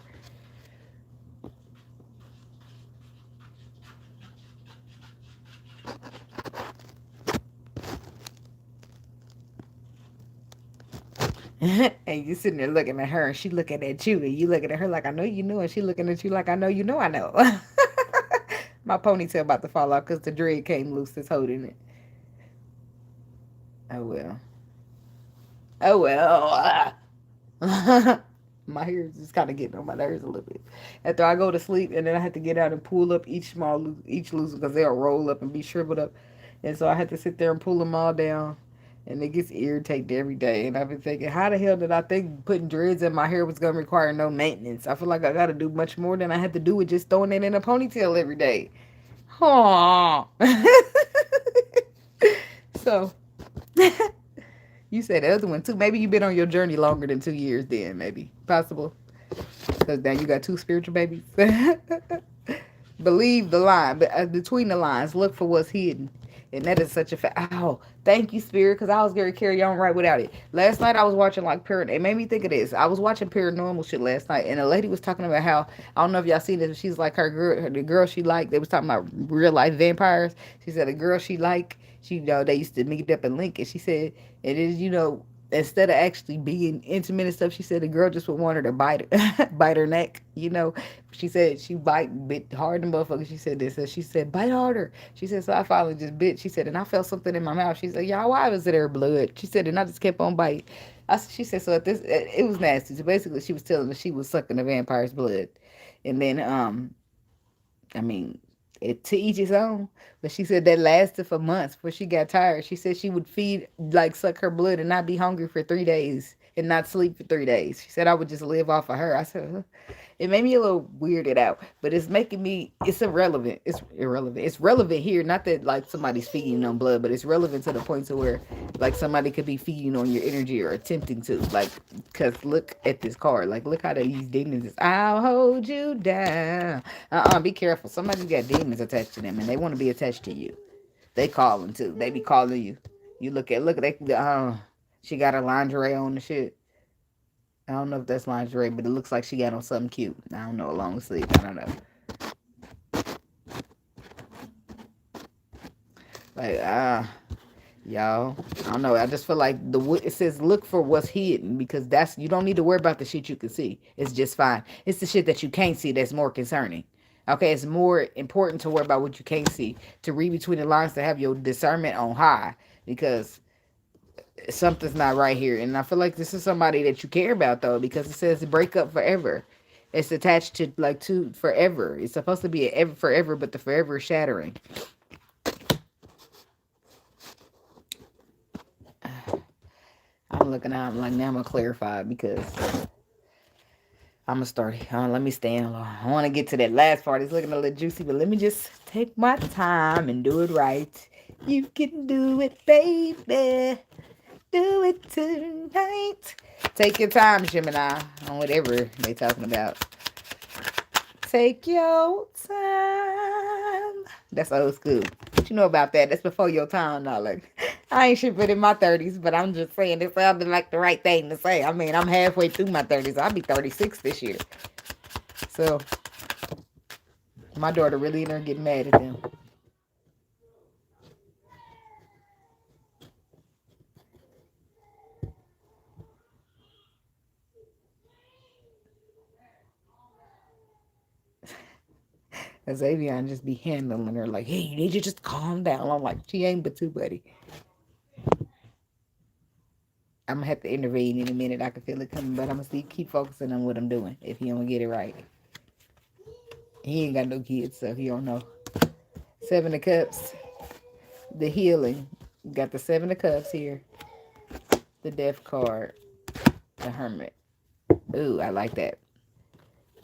Speaker 1: And you sitting there looking at her and she looking at you and you looking at her like I know you know and she looking at you like I know you know I know. My ponytail about to fall off because the dread came loose that's holding it. Oh well. Oh well. My hair is just kind of getting on my nerves a little bit. After I go to sleep and then I have to get out and pull up each loose because they'll roll up and be shriveled up. And so I had to sit there and pull them all down. And it gets irritated every day. And I've been thinking, how the hell did I think putting dreads in my hair was going to require no maintenance? I feel like I got to do much more than I had to do with just throwing it in a ponytail every day. Aww. So, you said the other one too. Maybe you've been on your journey longer than 2 years then, maybe. Possible. Because now you got two spiritual babies. Believe the line, but between the lines, look for what's hidden. And that is such a fact. Oh, thank you, Spirit, because I was going to carry on right without it. Last night I was watching like it made me think of this. I was watching paranormal shit last night, and a lady was talking about how I don't know if y'all seen this. She's like the girl she liked. They was talking about real life vampires. She said the girl she liked. They used to meet up and link, and she said it is instead of actually being intimate and stuff, she said the girl just would want her to bite her neck. She said she bit hard and motherfucker. She said this. So she said bite harder. She said so I finally just bit. She said and I felt something in my mouth. She said y'all why was there blood? She said and I just kept on biting. She said so it was nasty. So basically she was telling us she was sucking the vampire's blood, and then I mean to each his own. But she said that lasted for months before she got tired. She said she would suck her blood and not be hungry for 3 days and not sleep for 3 days. She said I would just live off of her. I said, huh? It made me a little weirded out, but it's irrelevant. It's irrelevant. It's relevant here. Not that like somebody's feeding on blood, but it's relevant to the point to where like somebody could be feeding on your energy or attempting to. Like, cause look at this card. Like, look how these demons is. I'll hold you down. Be careful. Somebody's got demons attached to them, and they want to be attached to you. They calling too. They be calling you. You look at she got her lingerie on and shit. I don't know if that's lingerie, but it looks like she got on something cute. I don't know, a long sleeve. I don't know. Like, y'all, I don't know. I just feel like it says look for what's hidden because you don't need to worry about the shit you can see. It's just fine. It's the shit that you can't see that's more concerning. Okay, it's more important to worry about what you can't see, to read between the lines, to have your discernment on high because something's not right here. And I feel like this is somebody that you care about though, because it says break up forever. It's attached to forever. It's supposed to be forever, but the forever is shattering. I'm looking out. I'm like, now I'm gonna clarify because I'm gonna start. Let me stay in. I want to get to that last part. It's looking a little juicy, but let me just take my time and do it right. You can do it, baby. Do it tonight. Take your time, Gemini, on whatever they talking about. Take your time. That's old school. What you know about that? That's before your time, knowledge. I ain't shit but in my 30s, but I'm just saying it sounded like the right thing to say. I mean, I'm halfway through my 30s. I'll be 36 this year. So, my daughter really in there getting mad at them. Xavier just be handling her like, hey, you need to just calm down. I'm like, she ain't but two, buddy. I'm gonna have to intervene in a minute. I can feel it coming, but I'm gonna keep focusing on what I'm doing. If he don't get it right, he ain't got no kids, so he don't know. Seven of Cups, the healing. Got the Seven of Cups here. The Death card, the Hermit. Ooh, I like that.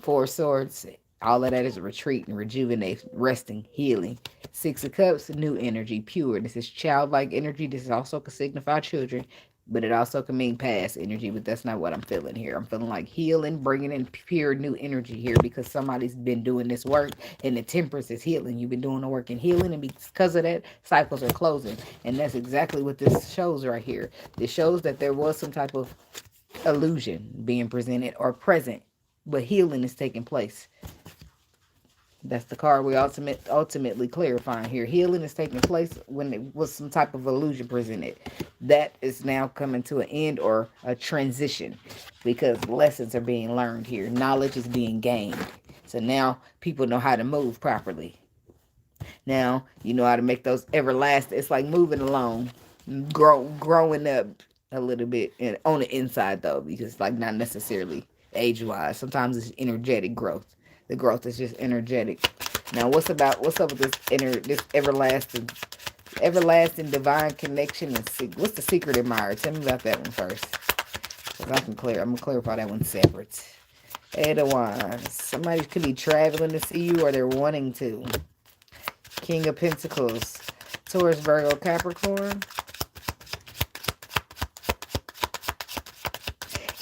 Speaker 1: Four of Swords. All of that is a retreat and rejuvenate, resting, healing. Six of Cups, new energy, pure. This is childlike energy. This is also could signify children. but it also can mean past energy, but that's not what I'm feeling here. I'm feeling like healing, bringing in pure new energy here because somebody's been doing this work, and the temperance is healing. You've been doing the work in healing, and because of that, cycles are closing. And that's exactly what this shows right here. This shows that there was some type of illusion being presented or present, but healing is taking place. That's the card we ultimately clarifying here. Healing is taking place when it was some type of illusion presented. That is now coming to an end or a transition because lessons are being learned here. Knowledge is being gained. So now people know how to move properly. Now you know how to make those everlasting. It's like moving along, growing up a little bit and on the inside though, because like not necessarily age wise. Sometimes it's energetic growth. The growth is just energetic. Now what's up with this everlasting divine connection and what's the secret admirer? Tell me about that one first. Cause I'm gonna clarify that one separate. Eight of Wands. Somebody could be traveling to see you or they're wanting to. King of Pentacles. Taurus, Virgo, Capricorn.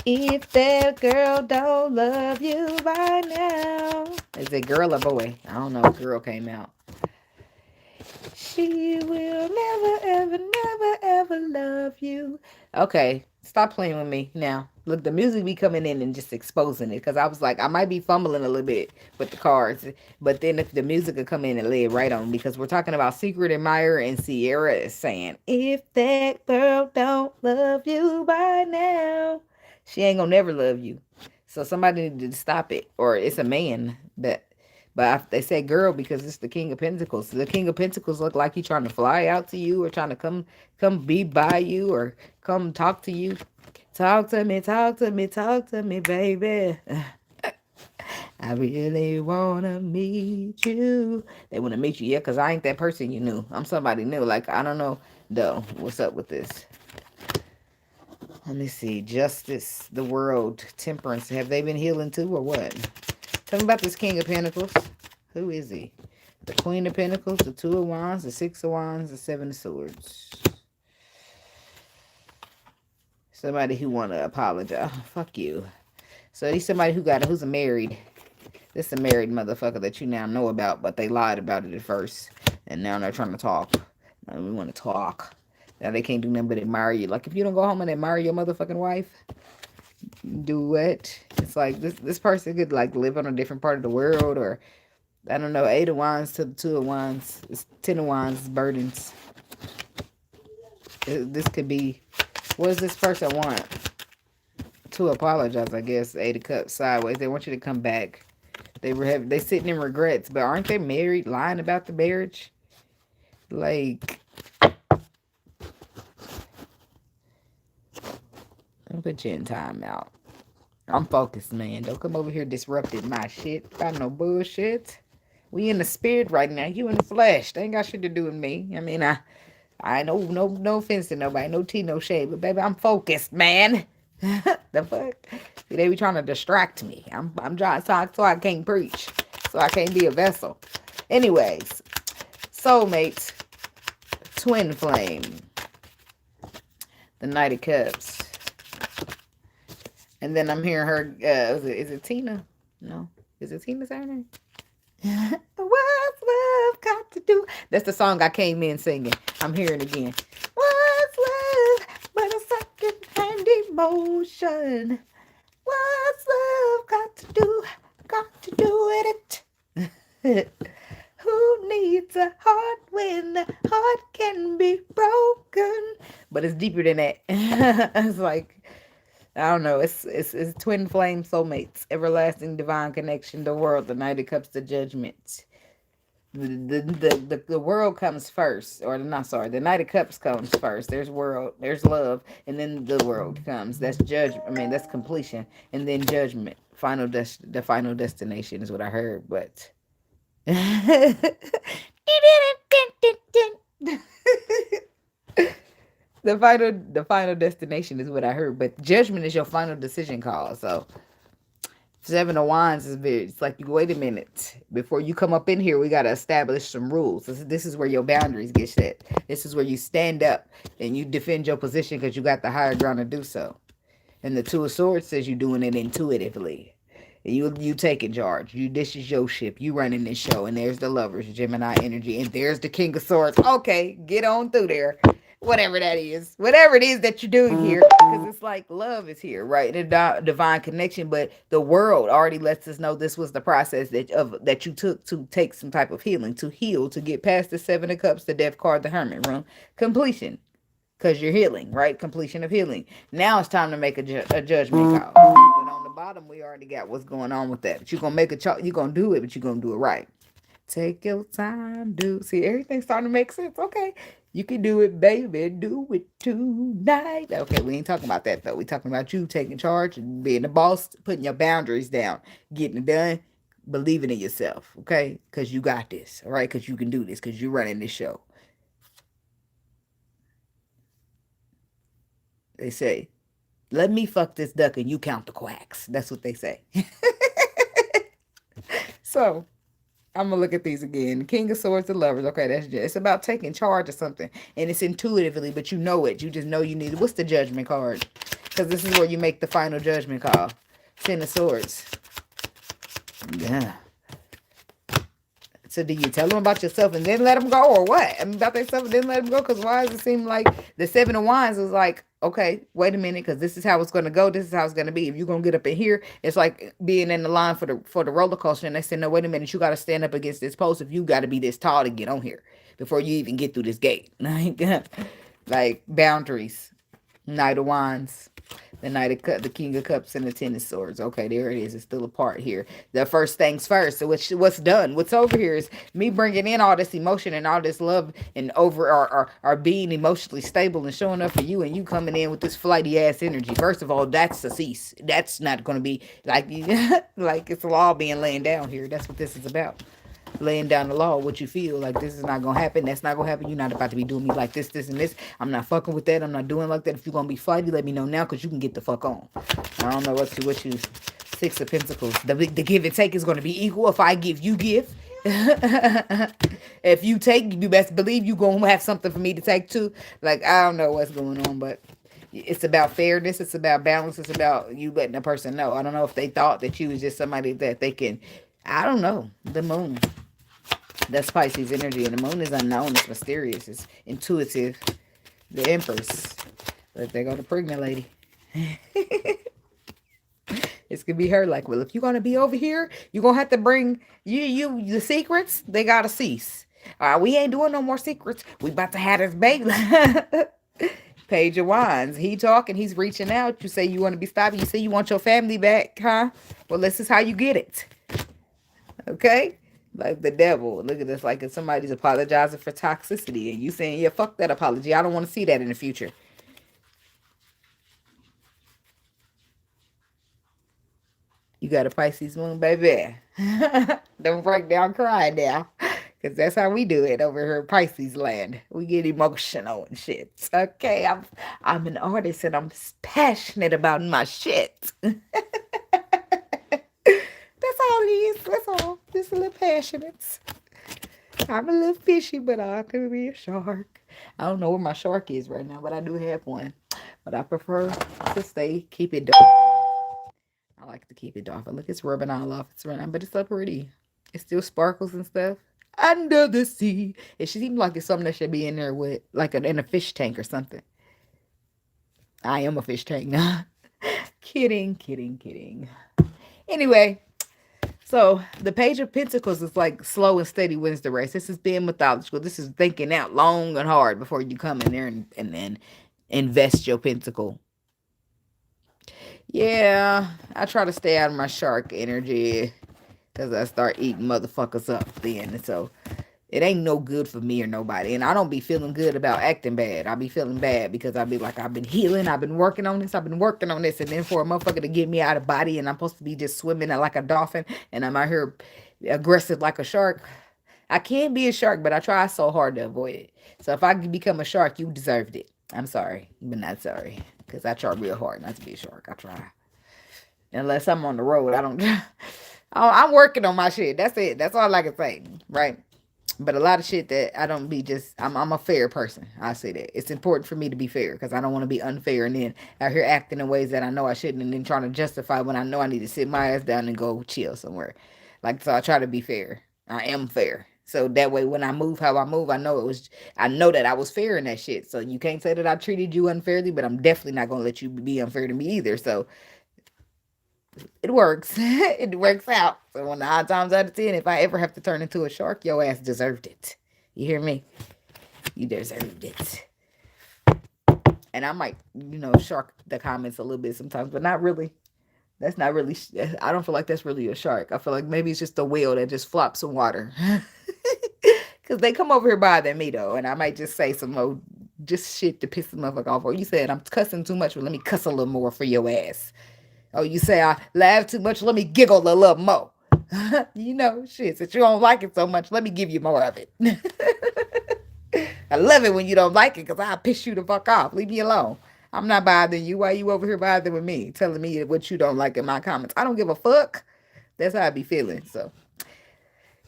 Speaker 1: If that girl don't love you by now. Is it girl or boy? I don't know. Girl came out. She will never, ever, never, ever love you. Okay, stop playing with me now. Look, the music be coming in and just exposing it. Because I was like, I might be fumbling a little bit with the cards. But then if the music will come in and lay it right on. Because we're talking about Secret Admirer and Sierra is saying, if that girl don't love you by now, she ain't gonna never love you. So somebody needed to stop it. Or it's a man that they say girl because it's the King of Pentacles. The King of Pentacles look like he's trying to fly out to you or trying to come be by you or come talk to you. Talk to me, talk to me, talk to me, baby. I really wanna meet you. They wanna meet you, yeah, because I ain't that person you knew. I'm somebody new. Like, I don't know though. What's up with this? Let me see. Justice, the world, temperance. Have they been healing too or what? Tell me about this King of Pentacles. Who is he? The Queen of Pentacles, the Two of Wands, the Six of Wands, the Seven of Swords. Somebody who want to apologize. Oh, fuck you. So he's somebody who's a married. This is a married motherfucker that you now know about, but they lied about it at first. And now they're trying to talk. Now we want to talk. Now they can't do nothing but admire you. Like if you don't go home and admire your motherfucking wife, do what? It's like this person could like live on a different part of the world or I don't know, Eight of Wands to the Two of Wands. It's Ten of Wands, burdens. This could be, what does this person want? To apologize, I guess. Eight of Cups sideways. They want you to come back. They sitting in regrets, but aren't they married, lying about the marriage? Like, I'll put you in timeout. I'm focused, man. Don't come over here disrupting my shit. Got no bullshit. We in the spirit right now. You in the flesh. They ain't got shit to do with me. I mean, I know no offense to nobody. No tea, no shade. But baby, I'm focused, man. The fuck? See, they be trying to distract me. I'm trying to talk so I can't preach. So I can't be a vessel. Anyways, soulmates, twin flame, the Knight of Cups. And then I'm hearing her, is it Tina? No. Is it Tina Turner? What's love got to do? That's the song I came in singing. I'm hearing it again. What's love but a second-hand emotion? What's love got to do? Got to do with it. Who needs a heart when the heart can be broken? But it's deeper than that. It's like, I don't know. It's twin flame soulmates, everlasting divine connection, the world, the Knight of Cups, the judgment. The world comes first, or not sorry, the Knight of Cups comes first. There's world, there's love, and then the world comes. That's judgment. I mean, that's completion, and then judgment. The final destination is what I heard, but. The final destination is what I heard, but judgment is your final decision call. So Seven of Wands is very, it's like, you wait a minute. Before you come up in here, we got to establish some rules. This is where your boundaries get set. This is where you stand up and you defend your position because you got the higher ground to do so. And the Two of Swords says you're doing it intuitively. You taking charge. This is your ship. You running this show. And there's the Lovers, Gemini energy. And there's the King of Swords. Okay, get on through there. Whatever that is. Whatever it is that you're doing here. Because it's like love is here, right? The divine connection. But the world already lets us know this was the process that you took to take some type of healing. To heal. To get past the Seven of Cups, the Death card, the Hermit room. Completion. Because you're healing, right? Completion of healing. Now it's time to make a judgment call. But on the bottom, we already got what's going on with that. But you're going to make you're going to do it, but you're going to do it right. Take your time, do. See, everything's starting to make sense. Okay. You can do it, baby. Do it tonight. Okay, we ain't talking about that, though. We talking about you taking charge and being the boss, putting your boundaries down, getting it done, believing in yourself, okay? Because you got this, all right? Because you can do this, because you're running this show. They say, let me fuck this duck and you count the quacks. That's what they say. So, I'm going to look at these again. King of Swords, the Lovers. Okay, that's just, it's about taking charge of something. And it's intuitively, but you know it. You just know you need it. What's the Judgment card? Because this is where you make the final judgment call. Ten of Swords. Yeah. So do you tell them about yourself and then let them go, or what? I mean, about themselves and then let them go? Because why does it seem like the Seven of Wands is like, okay, wait a minute, because this is how it's going to go. This is how it's going to be. If you're going to get up in here, it's like being in the line for the roller coaster. And they say, no, wait a minute, you got to stand up against this post if you got to be this tall to get on here before you even get through this gate. Like boundaries. Knight of Wands. The the King of Cups, and the Ten of Swords. Okay, there it is. It's still a part here. The first things first. So what's done? What's over here is me bringing in all this emotion and all this love and over or being emotionally stable and showing up for you, and you coming in with this flighty ass energy. First of all, that's a cease. That's not going to be like like it's a law being laying down here. That's what this is about. Laying down the law, what you feel like this is not gonna happen, that's not gonna happen, you're not about to be doing me like this, and this. I'm not fucking with that. I'm not doing like that. If you're gonna be flighty, let me know now, because you can get the fuck on. I don't know what you Six of Pentacles. The give and take is gonna be equal. If I give, you give. If you take, you best believe you gonna have something for me to take too. Like, I don't know what's going on, but it's about fairness, it's about balance, it's about you letting a person know. I don't know if they thought that you was just somebody that they can, I don't know. The moon. That's Pisces energy, and the moon is unknown. It's mysterious. It's intuitive. The Empress. But they go to pregnant lady. It's gonna be her. Like, well, if you're gonna be over here, you're gonna have to bring the secrets. They gotta cease. We ain't doing no more secrets. We about to have this baby. Page of Wands. He talking. He's reaching out. You say you want to be stopping. You say you want your family back, huh? Well, this is how you get it. Okay. Like the devil. Look at this. Like if somebody's apologizing for toxicity and you saying, yeah, fuck that apology. I don't want to see that in the future. You got a Pisces moon, baby. Don't break down crying now. Because that's how we do it over here in Pisces land. We get emotional and shit. Okay, I'm an artist and I'm passionate about my shit. That's all it is. That's all. Just a little passionate. I'm a little fishy, but I could be a shark. I don't know where my shark is right now, but I do have one. But I prefer to keep it dark. I like to keep it dark. Look, it's rubbing all off. It's running, but it's so pretty. It still sparkles and stuff. Under the sea. It seems like it's something that should be in there with, like in a fish tank or something. I am a fish tank now. Kidding. Anyway. So the Page of Pentacles is like slow and steady wins the race. This is being methodical. This is thinking out long and hard before you come in there and then invest your pentacle. Yeah, I try to stay out of my shark energy because I start eating motherfuckers up then. So it ain't no good for me or nobody. And I don't be feeling good about acting bad. I be feeling bad because I be like, I've been healing. I've been working on this. And then for a motherfucker to get me out of body and I'm supposed to be just swimming like a dolphin and I'm out here aggressive like a shark. I can be a shark, but I try so hard to avoid it. So if I become a shark, you deserved it. I'm sorry, but not sorry. Because I try real hard not to be a shark. I try. Unless I'm on the road, I don't. I'm working on my shit. That's it. That's all I can say. Right. But a lot of shit that I don't be just. I'm a fair person. I say that it's important for me to be fair because I don't want to be unfair and then out here acting in ways that I know I shouldn't and then trying to justify when I know I need to sit my ass down and go chill somewhere. Like so, I try to be fair. I am fair. So that way, when I move how I move, I know it was. I know that I was fair in that shit. So you can't say that I treated you unfairly, but I'm definitely not gonna let you be unfair to me either. So it works. It works out. So when 9 times out of 10, if I ever have to turn into a shark, your ass deserved it. You hear me? You deserved it. And I might, shark the comments a little bit sometimes, but not really. That's not really. I don't feel like that's really a shark. I feel like maybe it's just a whale that just flops some water. Because they come over here bothering me though, and I might just say some more just shit to piss the motherfucker off. Or you said I'm cussing too much, but let me cuss a little more for your ass. Oh, you say I laugh too much? Let me giggle a little more. Shit, since you don't like it so much, let me give you more of it. I love it when you don't like it because I'll piss you the fuck off. Leave me alone. I'm not bothering you. Why you over here bothering with me? Telling me what you don't like in my comments. I don't give a fuck. That's how I be feeling. So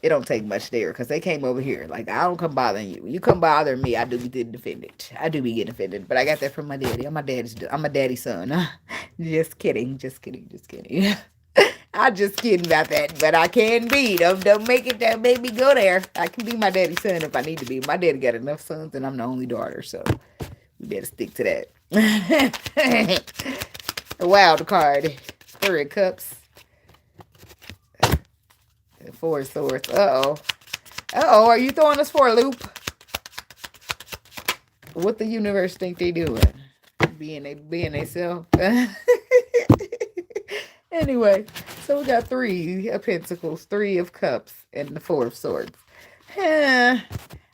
Speaker 1: it don't take much there because they came over here. Like, I don't come bothering you. You come bothering me, I do be getting offended. I do be getting offended. But I got that from my daddy. I'm a daddy's son. Just kidding. Just kidding. Just kidding. I'm just kidding about that. But I can be. Don't make me go there. I can be my daddy's son if I need to be. My daddy got enough sons and I'm the only daughter. So we better stick to that. A wild card. 3 of Cups. 4 of Swords. Uh-oh. Uh-oh, are you throwing us for a loop? What the universe think they doing? Being they self. Anyway, so we got 3 of Pentacles, 3 of Cups, and the 4 of Swords. I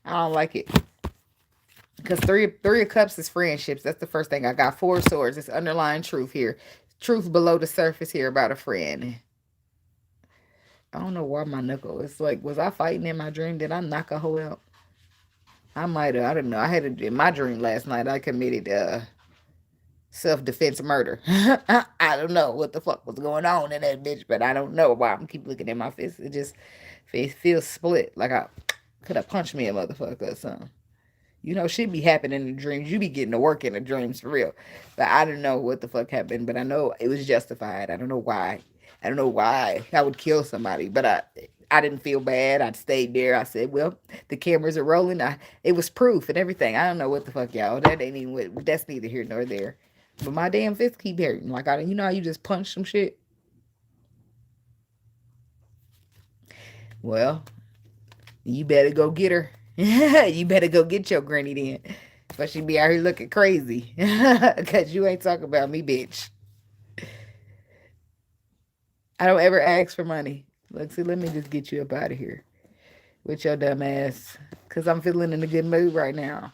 Speaker 1: don't like it. Because three of Cups is friendships. That's the first thing I got. 4 of Swords. It's underlying truth here. Truth below the surface here about a friend. I don't know why my knuckle. It's like, was I fighting in my dream? Did I knock a hoe out? I might have. I don't know. I had in my dream last night. I committed self-defense murder. I don't know what the fuck was going on in that bitch, but I don't know why I'm keep looking at my fist. It just feels split. Like I could have punched me a motherfucker or something. Shit be happening in dreams. You be getting to work in the dreams for real. But I don't know what the fuck happened, but I know it was justified. I don't know why. I don't know why I would kill somebody, but I didn't feel bad. I stayed there. I said, well, the cameras are rolling. It was proof and everything. I don't know what the fuck, y'all. That ain't even that's neither here nor there. But my damn fist keep hurting. Like, how you just punch some shit? Well, you better go get her. You better go get your granny then. But she be out here looking crazy. Because you ain't talking about me, bitch. I don't ever ask for money. Look, see, let me just get you up out of here with your dumb ass. Because I'm feeling in a good mood right now.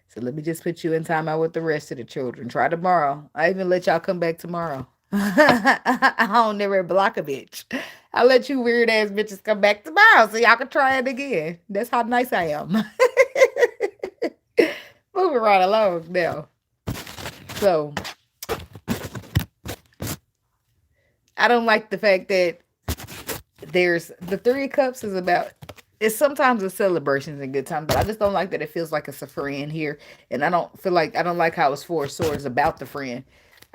Speaker 1: So let me just put you in timeout with the rest of the children. Try tomorrow. I even let y'all come back tomorrow. I don't never block a bitch. I let you weird ass bitches come back tomorrow so y'all can try it again. That's how nice I am. Moving right along now. So I don't like the fact that there's the 3 of Cups is about. It's sometimes a celebrations and good times, but I just don't like that it feels like it's a friend here. And I don't like how it's 4 of Swords about the friend.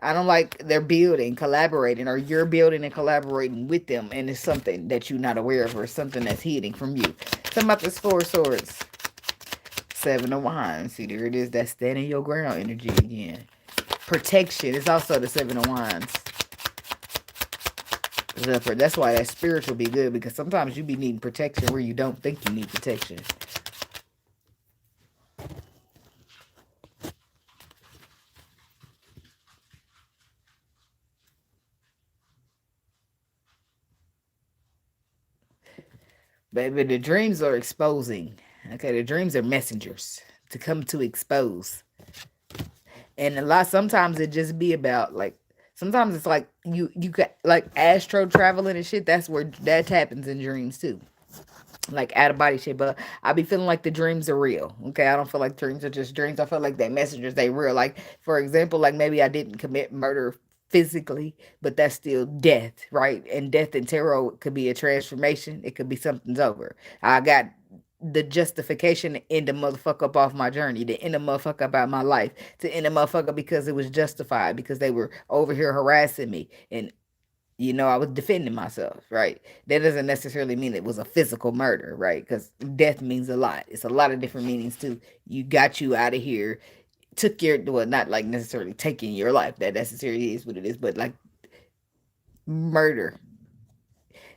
Speaker 1: I don't like they're building, collaborating, or you're building and collaborating with them, and it's something that you're not aware of or something that's hidden from you. Something about this 4 of Swords. 7 of Wands. See, there it is. That's standing your ground energy again. Protection is also the 7 of Wands. That's why that spiritual be good, because sometimes you be needing protection where you don't think you need protection. Baby, the dreams are exposing. Okay, the dreams are messengers to come to expose. And sometimes it just be about like, sometimes it's like you got like astro traveling and shit. That's where that happens in dreams too. Like out of body shit. But I be feeling like the dreams are real. Okay, I don't feel like dreams are just dreams. I feel like they messengers, they real. Like, for example, like maybe I didn't commit murder physically, but that's still death, right? And death in tarot could be a transformation. It could be something's over. I got the justification to end a motherfucker up off my journey, to end a motherfucker about my life, to end a motherfucker because it was justified, because they were over here harassing me. And I was defending myself, right? That doesn't necessarily mean it was a physical murder, right? Because death means a lot. It's a lot of different meanings too. You got you out of here, took your, well, not like necessarily taking your life. That necessarily is what it is, but like murder.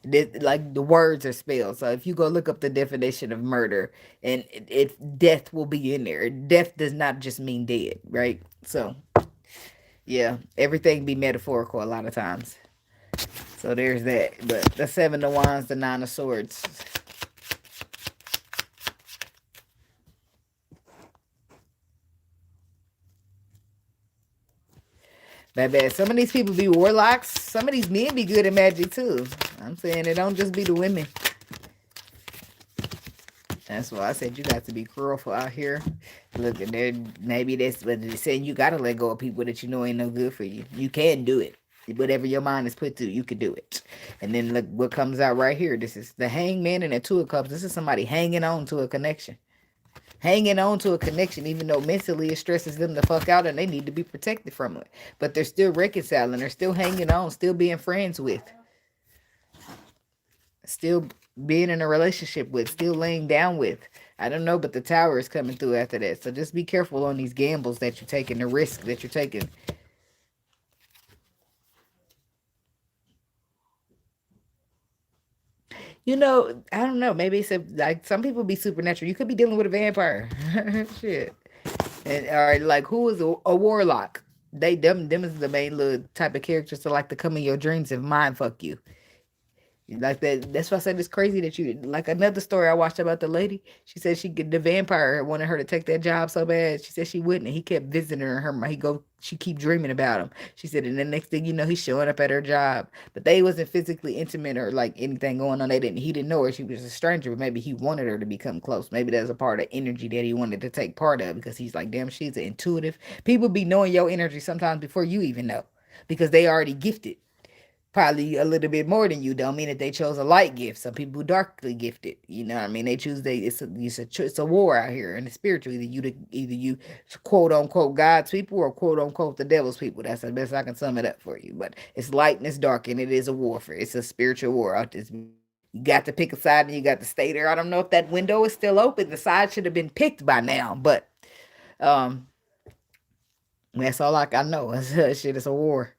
Speaker 1: Like the words are spelled. So if you go look up the definition of murder, and death will be in there. Death does not just mean dead, right? So yeah, everything be metaphorical a lot of times. So there's that. But the Seven of Wands, the Nine of Swords. Bad. Some of these people be warlocks. Some of these men be good at magic too. I'm saying it don't just be the women. That's why I said you got to be careful out here. Look, at there, maybe that's what they're saying. You got to let go of people that you know ain't no good for you. You can do it. Whatever your mind is put to, you can do it. And then look what comes out right here. This is the Hangman and the Two of Cups. This is somebody hanging on to a connection. Hanging on to a connection, even though mentally it stresses them the fuck out and they need to be protected from it. But they're still reconciling. They're still hanging on, still being friends with. Still being in a relationship with, still laying down with. I don't know, but the Tower is coming through after that. So just be careful on these gambles that you're taking, the risk that you're taking. I don't know. Maybe it's like some people be supernatural. You could be dealing with a vampire. Shit. And or like who is a warlock? Them is the main little type of characters that like to come in your dreams and mind fuck you. Like that. That's why I said it's crazy that you like another story I watched about the lady. She said the vampire wanted her to take that job so bad. She said she wouldn't. And he kept visiting her. She keep dreaming about him. She said, and the next thing you know, he's showing up at her job. But they wasn't physically intimate or like anything going on. He didn't know her. She was a stranger, but maybe he wanted her to become close. Maybe that's a part of energy that he wanted to take part of because he's like, damn, she's an intuitive. People be knowing your energy sometimes before you even know because they already gifted probably a little bit more than you. Don't mean that they chose a light gift. Some people darkly gifted. You know what I mean? They choose it's a war out here in the spiritual. Either you quote unquote God's people or quote unquote the devil's people. That's the best I can sum it up for you. But it's light and it's dark and it is a warfare. It's a spiritual war out this. You got to pick a side and you got to stay there. I don't know if that window is still open. The side should have been picked by now, but um that's all I know. Shit, it's a war.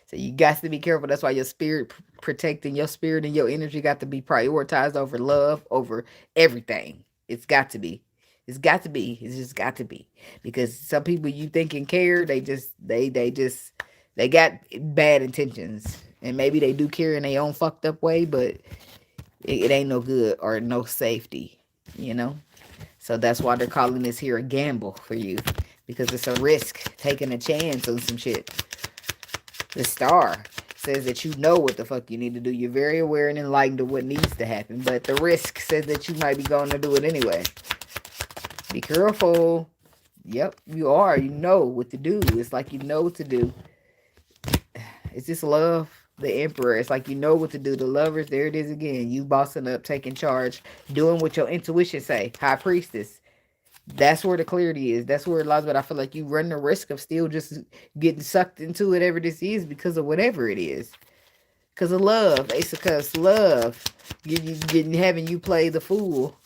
Speaker 1: So you got to be careful. That's why your spirit, protecting your spirit and your energy got to be prioritized over love, over everything. It's got to be. It's got to be. It's just got to be. Because some people you think and care, they got bad intentions. And maybe they do care in their own fucked up way, but it ain't no good or no safety, you know? So that's why they're calling this here a gamble for you. Because it's a risk, taking a chance on some shit. The Star says that you know what the fuck you need to do. You're very aware and enlightened of what needs to happen. But the risk says that you might be going to do it anyway. Be careful. Yep, you are. You know what to do. It's like you know what to do. It's just love. The Emperor. It's like you know what to do. The Lovers. There it is again. You bossing up, taking charge, doing what your intuition say. High Priestess. That's where the clarity is. That's where it lies. But I feel like you run the risk of still just getting sucked into whatever this is because of whatever it is. Because of love. Ace of Cups. Love. Having you play the fool.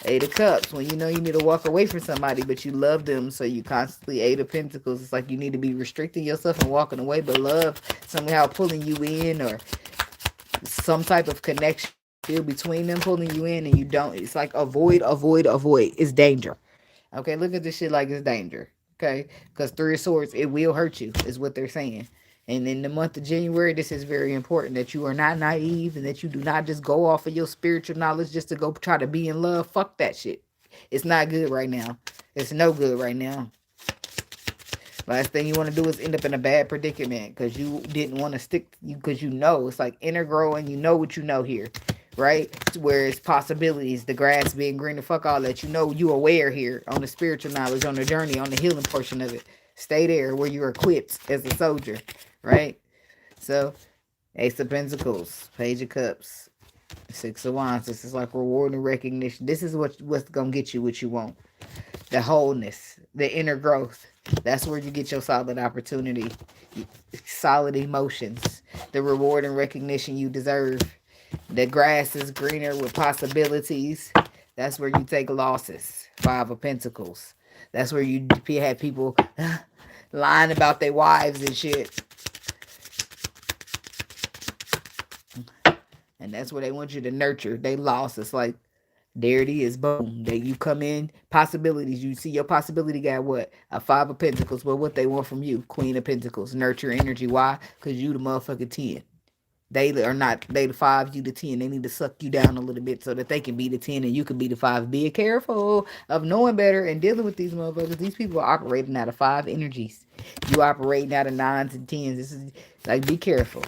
Speaker 1: Eight of Cups. When you know you need to walk away from somebody, but you love them. So you constantly Eight of Pentacles. It's like you need to be restricting yourself and walking away. But love somehow pulling you in or some type of connection feel between them pulling you in and you don't. It's like avoid. It's danger. Okay, look at this shit like it's danger. Okay, because Three of Swords, it will hurt you, is what they're saying. And in the month of January, this is very important that you are not naive and that you do not just go off of your spiritual knowledge just to go try to be in love. Fuck that shit. It's not good right now. It's no good right now. Last thing you want to do is end up in a bad predicament because you didn't want to stick, because you know, it's like inner growing, you know what you know here, right? Where it's possibilities, the grass being greener, fuck all that. You know, you aware here on the spiritual knowledge, on the journey, on the healing portion of it. Stay there where you're equipped as a soldier, right? So, Ace of Pentacles, Page of Cups, Six of Wands. This is like reward and recognition. This is what's gonna get you what you want. The wholeness, the inner growth. That's where you get your solid opportunity, solid emotions, the reward and recognition you deserve. The grass is greener with possibilities. That's where you take losses. Five of Pentacles. That's where you have people lying about their wives and shit. And that's where they want you to nurture. They lost. It's like, there it is. Boom. There you come in. Possibilities. You see your possibility got what? A Five of Pentacles. But what they want from you? Queen of Pentacles. Nurture energy. Why? Because you the motherfucking 10. They are not, they the 5, you the 10. They need to suck you down a little bit so that they can be the 10 and you can be the 5. Be careful of knowing better and dealing with these motherfuckers. These people are operating out of 5 energies. You operating out of 9s and 10s. This is like, be careful.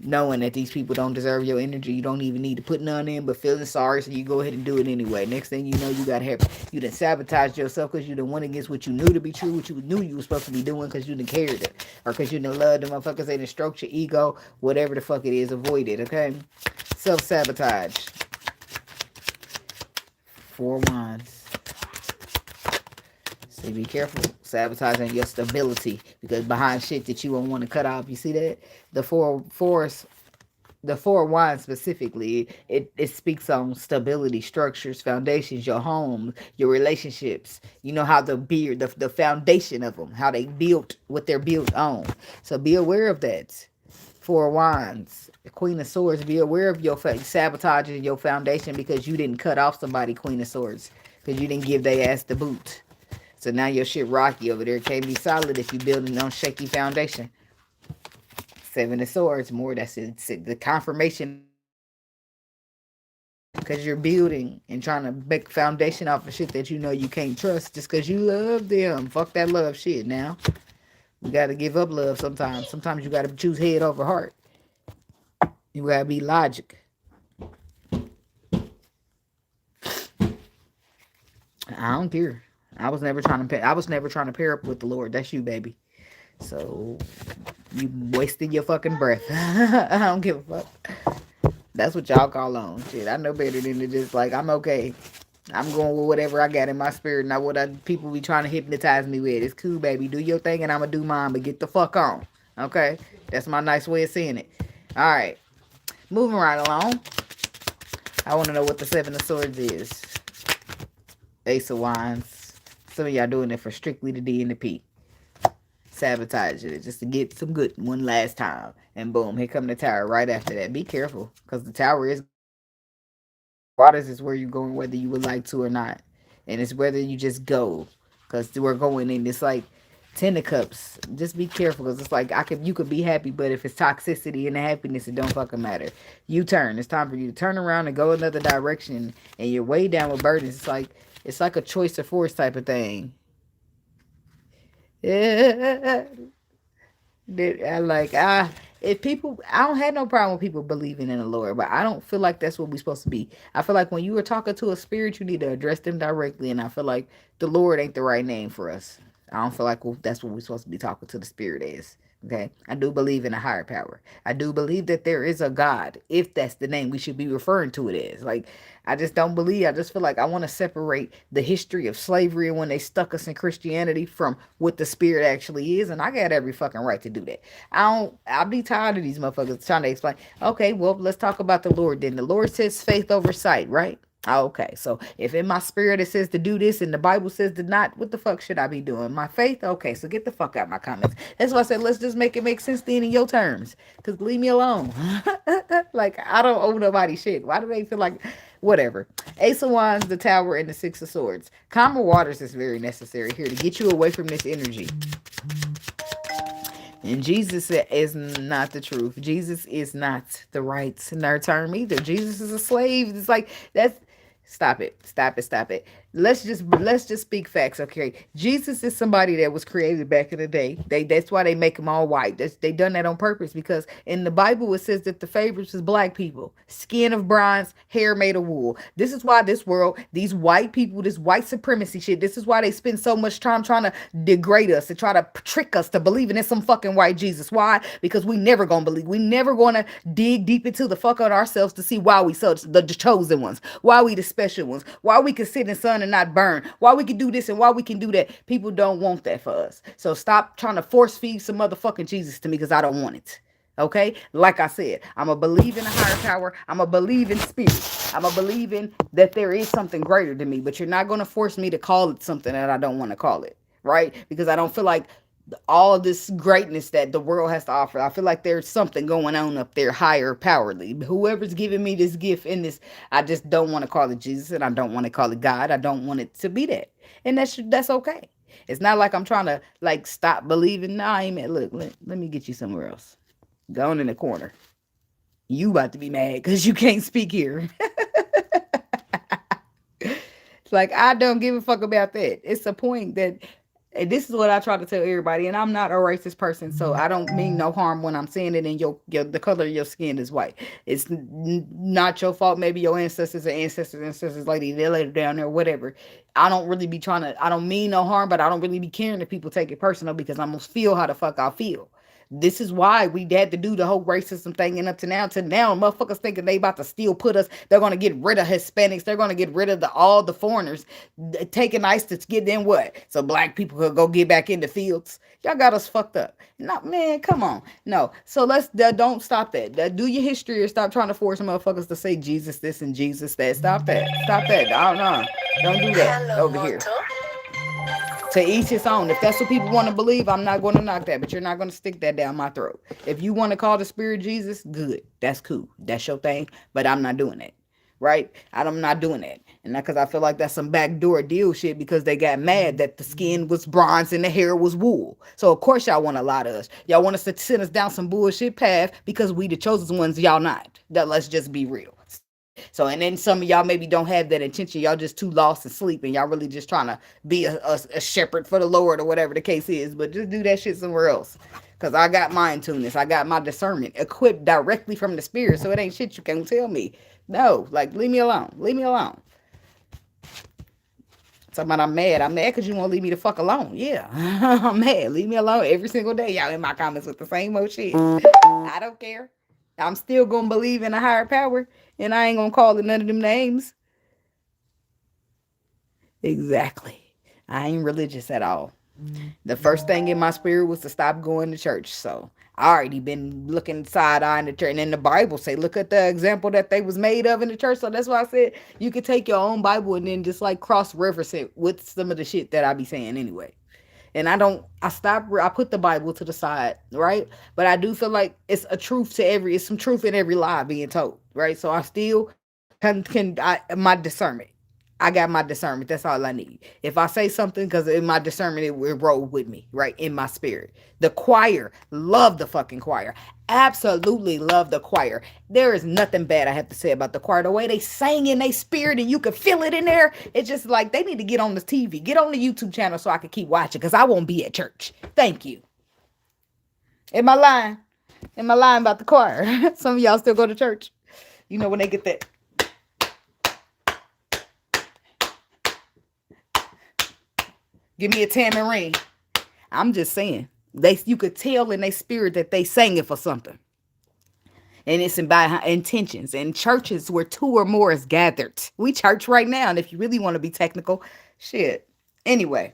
Speaker 1: Knowing that these people don't deserve your energy. You don't even need to put none in, but feeling sorry, so you go ahead and do it anyway. Next thing you know, you got you done sabotaged yourself because you done went against what you knew to be true, what you knew you were supposed to be doing because you done cared it. Or because you done loved the motherfuckers, they done stroked your ego, whatever the fuck it is, avoid it, okay? Self-sabotage. 4 Wands. So be careful sabotaging your stability, because behind shit that you don't want to cut off, you see that? The four wands specifically, it speaks on stability, structures, foundations, your home, your relationships. You know how the foundation of them, how they built what they're built on. So be aware of that. 4 Wands, Queen of Swords. Be aware of your sabotaging your foundation because you didn't cut off somebody, Queen of Swords, because you didn't give their ass the boot. So now your shit rocky over there. Can't be solid if you building on shaky foundation. 7 of Swords, more. That's it. The confirmation. Because you're building and trying to make foundation off of shit that you know you can't trust just because you love them. Fuck that love shit now. You got to give up love sometimes. Sometimes you got to choose head over heart. You got to be logic. I don't care. I was never trying to pair up with the Lord. That's you, baby. So you wasted your fucking breath. I don't give a fuck. That's what y'all call on. Shit, I know better than to just like, I'm okay. I'm going with whatever I got in my spirit, not what people be trying to hypnotize me with. It's cool, baby. Do your thing and I'm going to do mine, but get the fuck on. Okay? That's my nice way of saying it. All right. Moving right along. I want to know what the 7 of Swords is. Ace of Wands. Some of y'all doing it for strictly the D and the P. Sabotage it just to get some good one last time. And boom, here come the Tower right after that. Be careful, because the Tower is waters is where you're going, whether you would like to or not. And it's whether you just go, because we're going in. It's like 10 of Cups. Just be careful, because it's like you could be happy, but if it's toxicity and the happiness, it don't fucking matter. You turn. It's time for you to turn around and go another direction, and you're way down with burdens. It's like a choice of force type of thing. Yeah. If people, I don't have no problem with people believing in the Lord, but I don't feel like that's what we're supposed to be. I feel like when you are talking to a spirit, you need to address them directly, and I feel like the Lord ain't the right name for us. I don't feel like that's what we're supposed to be talking to the spirit as. Okay, I do believe in a higher power. I do believe that there is a God, if that's the name we should be referring to it as. Like, I just don't believe. I just feel like I want to separate the history of slavery and when they stuck us in Christianity from what the spirit actually is, and I got every fucking right to do that. I'll be tired of these motherfuckers trying to explain. Okay, well, let's talk about the Lord then. The Lord says faith over sight, right? Okay, so if in my spirit it says to do this and the Bible says to not, what the fuck should I be doing? My faith? Okay, so get the fuck out of my comments. That's why I said let's just make it make sense then in your terms. Because leave me alone. Like, I don't owe nobody shit. Why do they feel like whatever? Ace of Wands, the Tower, and the 6 of Swords. Calmer waters is very necessary here to get you away from this energy. And Jesus is not the truth. Jesus is not the right term either. Jesus is a slave. It's like, stop it. Let's just speak facts, okay? Jesus is somebody that was created back in the day. That's why they make them all white. They done that on purpose because in the Bible it says that the favorites is black people, skin of bronze, hair made of wool. This is why this world, these white people, this white supremacy shit. This is why they spend so much time trying to degrade us and try to trick us to believing in some fucking white Jesus. Why? Because we never gonna believe. We never gonna dig deep into the fuck on ourselves to see why we such the chosen ones, why we the special ones, why we can sit in sun and not burn, why we can do this and why we can do that. People don't want that for us. So stop trying to force feed some motherfucking Jesus to me because I don't want it. Okay, like I said, I'm a believe in a higher power. I'm a believe in spirit. I'm a believe in that there is something greater than me. But you're not going to force me to call it something that I don't want to call it, right? Because I don't feel like all this greatness that the world has to offer. I feel like there's something going on up there higher powerly. Whoever's giving me this gift in this, I just don't want to call it Jesus and I don't want to call it God. I don't want it to be that, and that's okay. It's not like I'm trying to like stop believing. Nah, amen. Look, let me get you somewhere else. Go on in the corner. You about to be mad because you can't speak here. It's like, I don't give a fuck about that. It's a point that, and this is what I try to tell everybody, and I'm not a racist person, so I don't mean no harm when I'm saying it, and the color of your skin is white. It's not your fault. Maybe your ancestors, lady, they later down there, whatever. I don't really be trying to, I don't mean no harm, but I don't really be caring if people take it personal because I'm going to feel how the fuck I feel. This is why we had to do the whole racism thing, and up to now, motherfuckers thinking they about to still put us. They're gonna get rid of Hispanics. They're gonna get rid of all the foreigners, taking ICE to get them what? So black people could go get back in the fields. Y'all got us fucked up. No, man, come on. No. So let's don't stop that. Do your history or stop trying to force motherfuckers to say Jesus this and Jesus that. Stop that. Stop that. I don't know. Don't do that over here. To each his own. If that's what people want to believe, I'm not going to knock that, but you're not going to stick that down my throat. If you want to call the spirit Jesus, good. That's cool. That's your thing, but I'm not doing that. Right? I'm not doing that. And not because I feel like that's some backdoor deal shit because they got mad that the skin was bronze and the hair was wool. So of course y'all want to lie to us. Y'all want us to send us down some bullshit path because we the chosen ones, y'all not. Let's just be real. So, and then some of y'all maybe don't have that intention. Y'all just too lost and sleep, and y'all really just trying to be a shepherd for the Lord or whatever the case is. But just do that shit somewhere else. Because I got my intuitioness. I got my discernment equipped directly from the spirit. So it ain't shit you can tell me. No, like, leave me alone. Leave me alone. Talking about I'm mad. I'm mad because you won't leave me the fuck alone. Yeah, I'm mad. Leave me alone every single day. Y'all in my comments with the same old shit. I don't care. I'm still going to believe in a higher power, and I ain't going to call it none of them names. Exactly. I ain't religious at all. The first thing in my spirit was to stop going to church. So I already been looking side-eye in the church. And in the Bible say, look at the example that they was made of in the church. So that's why I said you could take your own Bible and then just like cross-reference it with some of the shit that I be saying anyway. And I put the Bible to the side, right? But I do feel like it's some truth in every lie being told, right? So I still my discernment. I got my discernment. That's all I need. If I say something, because in my discernment, it will roll with me, right? In my spirit. The choir, love the fucking choir. Absolutely love the choir. There is nothing bad I have to say about the choir. The way they sang in their spirit and you could feel it in there. It's just like they need to get on the TV. Get on the YouTube channel so I can keep watching because I won't be at church. Thank you. Am I lying? Am I lying about the choir? Some of y'all still go to church. You know when they get that. Give me a tambourine. I'm just saying. You could tell in their spirit that they sang it for something. And it's by intentions. And churches where 2 or more is gathered. We church right now. And if you really want to be technical, shit. Anyway.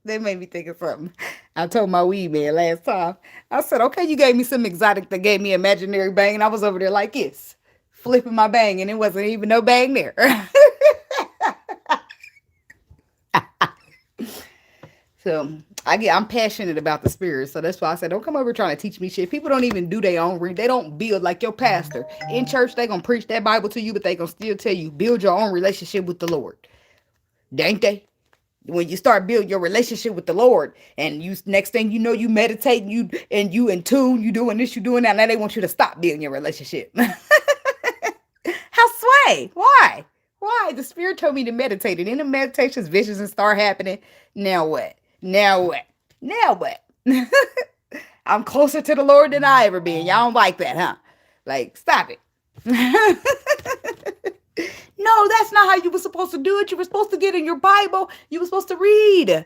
Speaker 1: They made me think of something. I told my weed man last time. I said, okay, you gave me some exotic that gave me imaginary bang. And I was over there like this. Flipping my bang. And it wasn't even no bang there. So I'm passionate about the spirit. So that's why I said, don't come over trying to teach me shit. People don't even do their own read. They don't build like your pastor. In church, they going to preach that Bible to you, but they going to still tell you, build your own relationship with the Lord. Ain't they? When you start building your relationship with the Lord and you next thing you know, you meditate and you in tune, you doing this, you doing that. Now they want you to stop building your relationship. How Why? Why? Why? The spirit told me to meditate. And in the meditations, visions and start happening. Now what? Now what? Now what? I'm closer to the Lord than I ever been. Y'all don't like that, huh? Like, stop it. No, that's not how you were supposed to do it. You were supposed to get in your Bible. You were supposed to read.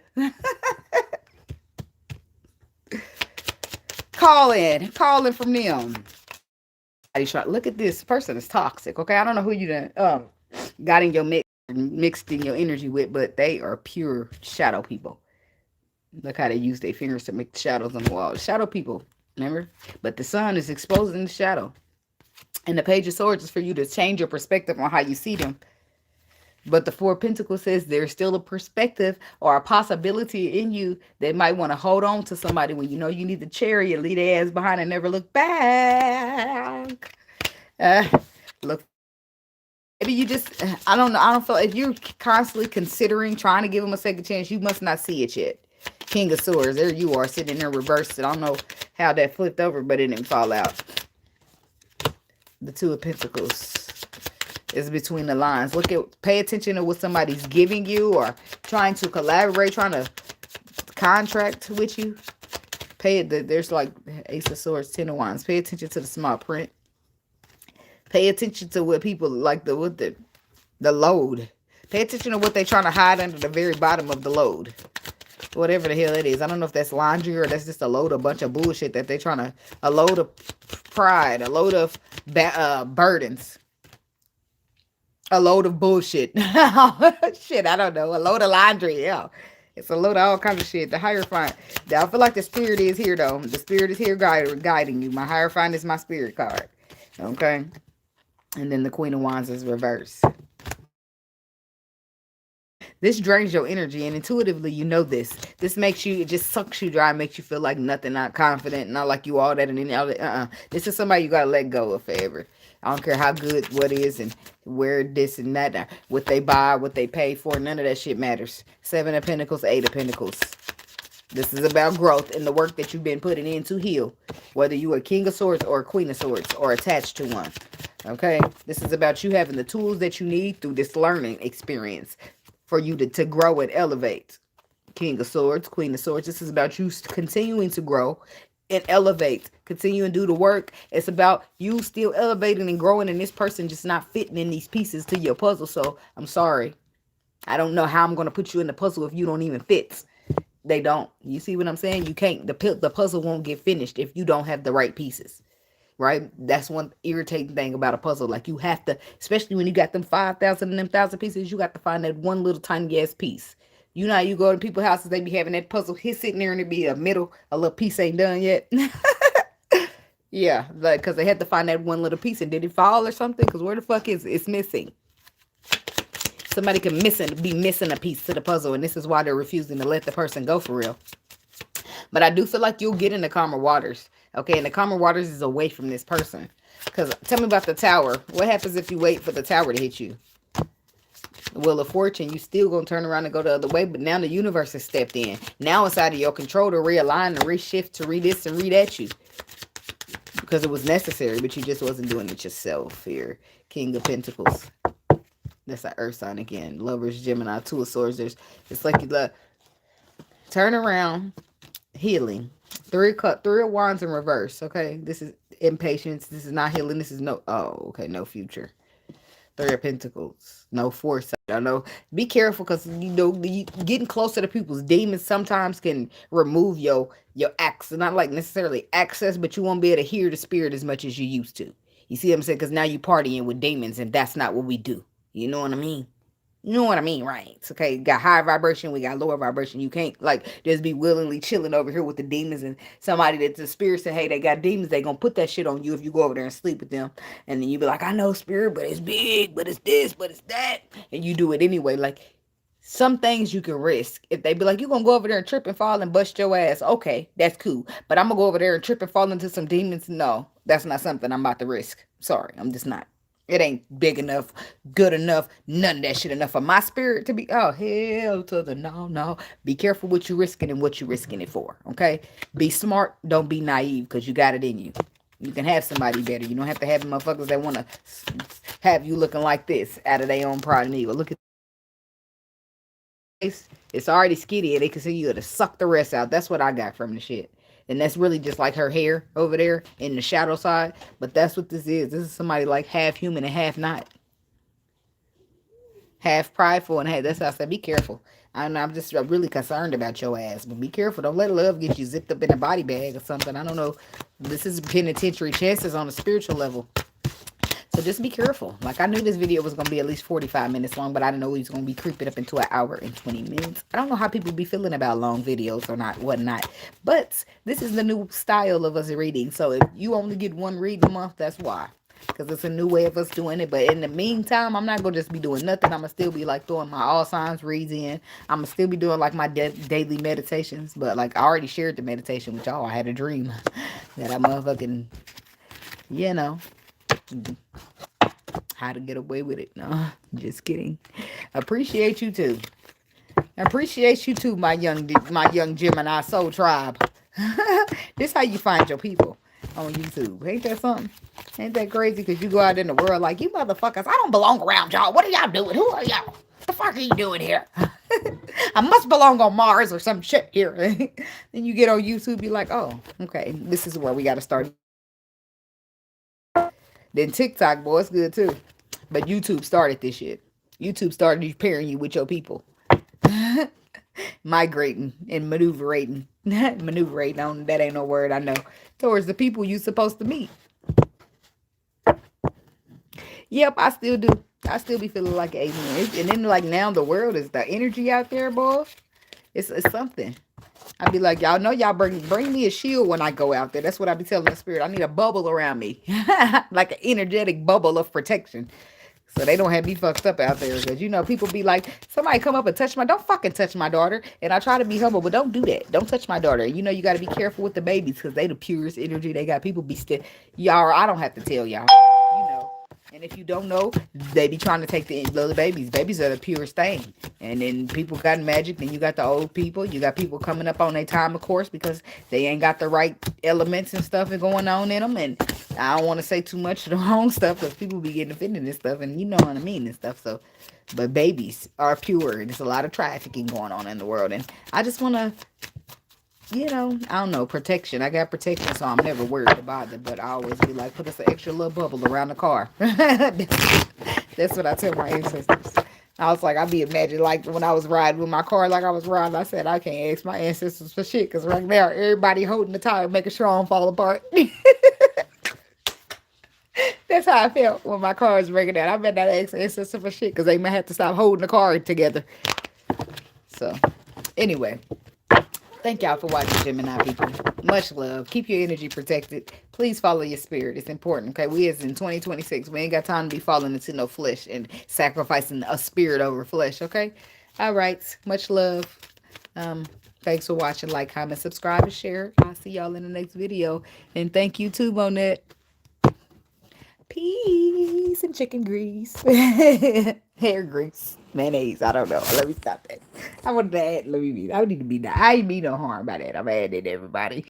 Speaker 1: Calling from them. Look at this person is toxic. Okay, I don't know who you done got in your mixed in your energy with, but they are pure shadow people. Look how they use their fingers to make shadows on the wall. Shadow people, remember? But the sun is exposing the shadow. And the Page of Swords is for you to change your perspective on how you see them. But the Four of Pentacles says there's still a perspective or a possibility in you that might want to hold on to somebody when you know you need the chariot, lead their ass behind and never look back. Look, maybe you just, I don't know. I don't feel, if you're constantly considering trying to give them a second chance, you must not see it yet. King of Swords, there you are sitting there reversed. I don't know how that flipped over, but it didn't fall out. The Two of Pentacles is between the lines. Pay attention to what somebody's giving you or trying to collaborate, trying to contract with you. There's like Ace of Swords, Ten of Wands. Pay attention to the small print. Pay attention to what people like the load. Pay attention to what they're trying to hide under the very bottom of the load. Whatever the hell it is. I don't know if that's laundry or that's just a bunch of bullshit that they're trying to, a load of pride, a load of burdens. A load of bullshit. Shit, I don't know. A load of laundry, yeah. It's a load of all kinds of shit. The Hierophant. I feel like the spirit is here, though. The spirit is here guiding you. My Hierophant is my spirit card. Okay? And then the Queen of Wands is reversed. This drains your energy, and intuitively you know this. This makes you, it just sucks you dry, makes you feel like nothing, not confident, not like you all that and any other. This is somebody you gotta let go of forever. I don't care how good what is and where this and that, what they buy, what they pay for, none of that shit matters. Seven of Pentacles, Eight of Pentacles. This is about growth and the work that you've been putting in to heal. Whether you are King of Swords or Queen of Swords or attached to one. Okay? This is about you having the tools that you need through this learning experience for you to grow and elevate. King of Swords, Queen of Swords. This is about you continuing to grow and elevate. Continue and do the work. It's about you still elevating and growing and this person just not fitting in these pieces to your puzzle. So, I'm sorry. I don't know how I'm going to put you in the puzzle if you don't even fit. They don't. You see what I'm saying? You can't. The puzzle won't get finished if you don't have the right pieces. Right? That's one irritating thing about a puzzle. Like you have to, especially when you got them 5,000 and them 1,000 pieces, you got to find that one little tiny ass piece. You know how you go to people's houses, they be having that puzzle here sitting there and it be a little piece ain't done yet. Yeah, like because they had to find that one little piece and did it fall or something? Because where the fuck is it's missing? Somebody can be missing a piece to the puzzle, and this is why they're refusing to let the person go for real. But I do feel like you'll get in the calmer waters. Okay, and the calmer waters is away from this person. Because tell me about the Tower. What happens if you wait for the Tower to hit you? The Wheel of Fortune, you still going to turn around and go the other way. But now the universe has stepped in. Now it's out of your control to realign, to reshift, to read this and read at you. Because it was necessary, but you just wasn't doing it yourself here. King of Pentacles. That's an Earth sign again. Lovers, Gemini, Two of Swords. It's like you turn around, healing. Three of Wands in reverse. Okay, this is impatience. This is not healing. This is no future. Three of Pentacles, no foresight. I know. Be careful because getting closer to people's demons sometimes can remove your access. Not like necessarily access, but you won't be able to hear the spirit as much as you used to. You see what I'm saying? Because now you partying with demons, and that's not what we do. You know what I mean? You know what I mean, right? It's okay. Got high vibration, we got lower vibration. You can't just be willingly chilling over here with the demons and somebody that the spirit said, hey, they got demons, they gonna put that shit on you if you go over there and sleep with them. And then you be like, I know spirit, but it's big, but it's this, but it's that. And you do it anyway. Like some things you can risk. If they be like, you're gonna go over there and trip and fall and bust your ass. Okay, that's cool. But I'm gonna go over there and trip and fall into some demons. No, that's not something I'm about to risk. Sorry, I'm just not. It ain't big enough, good enough, none of that shit enough for my spirit to be, oh, hell to the no. Be careful what you're risking and what you're risking it for, okay? Be smart, don't be naive, because you got it in you, You can have somebody better. You don't have to have motherfuckers that want to have you looking like this out of their own pride and ego. Look at this. It's already skitty and they continue to suck the rest out. That's what I got from the shit. And that's really just like her hair over there in the shadow side. But that's what this is. This is somebody like half human and half not. Half prideful and half. That's how I said, be careful. I'm just really concerned about your ass. But be careful. Don't let love get you zipped up in a body bag or something. I don't know. This is penitentiary chances on a spiritual level. So just be careful. Like, I knew this video was going to be at least 45 minutes long, but I didn't know it was going to be creeping up into an hour and 20 minutes. I don't know how people be feeling about long videos or not, whatnot. But this is the new style of us reading. So if you only get one read a month, that's why. Because it's a new way of us doing it. But in the meantime, I'm not going to just be doing nothing. I'm going to still be, like, throwing my all signs reads in. I'm going to still be doing, like, my daily meditations. But, like, I already shared the meditation with y'all. I had a dream that I motherfucking, you know, how to get away with it. No, just kidding. Appreciate you too. Appreciate you too, my young Gemini soul tribe. This how you find your people on YouTube. Ain't that something? Ain't that crazy? Because you go out in the world like, you motherfuckers, I don't belong around y'all. What are y'all doing? Who are y'all? What the fuck are you doing here? I must belong on Mars or some shit here. Then you get on YouTube, be like, oh, okay, this is where we got to start. Then TikTok, boy, it's good too. But YouTube started this shit. YouTube started pairing you with your people. Migrating and maneuvering. Maneuvering, that ain't no word I know. Towards the people you supposed to meet. Yep, I still do. I still be feeling like an alien. And then, like, now the world is the energy out there, boy. It's something. I be like, y'all know y'all bring me a shield when I go out there. That's what I be telling the spirit. I need a bubble around me. Like an energetic bubble of protection. So they don't have me fucked up out there. Because, you know, people be like, somebody come up and touch don't fucking touch my daughter. And I try to be humble, but don't do that. Don't touch my daughter. You know, you got to be careful with the babies because they the purest energy. They got people be still. Y'all, I don't have to tell y'all. You know. And if you don't know, they be trying to take the little babies. Babies are the purest thing. And then people got magic. Then you got the old people. You got people coming up on their time, of course, because they ain't got the right elements and stuff going on in them. And I don't want to say too much of the wrong stuff because people be getting offended and stuff. And you know what I mean and stuff. So, but babies are pure. There's a lot of trafficking going on in the world. And I just want to, you know, I don't know, protection. I got protection, so I'm never worried about it. But I always be like, put us an extra little bubble around the car. That's what I tell my ancestors. I was like, I be imagining, like, when I was riding with my car, like I was riding, I said, I can't ask my ancestors for shit, because right now, everybody holding the tire, making sure I don't fall apart. That's how I felt when my car was breaking down. I bet not ask ancestors for shit, because they might have to stop holding the car together. So, anyway. Thank y'all for watching, Gemini people. Much love. Keep your energy protected. Please follow your spirit. It's important, okay? We is in 2026. We ain't got time to be falling into no flesh and sacrificing a spirit over flesh, okay? All right. Much love. Thanks for watching. Like, comment, subscribe, and share. I'll see y'all in the next video. And thank you too, Monette. Peace and chicken grease. Hair grease. Mayonnaise. I don't know. Let me stop that. I want to add. I need to be. I ain't mean no harm by that. I'm adding everybody.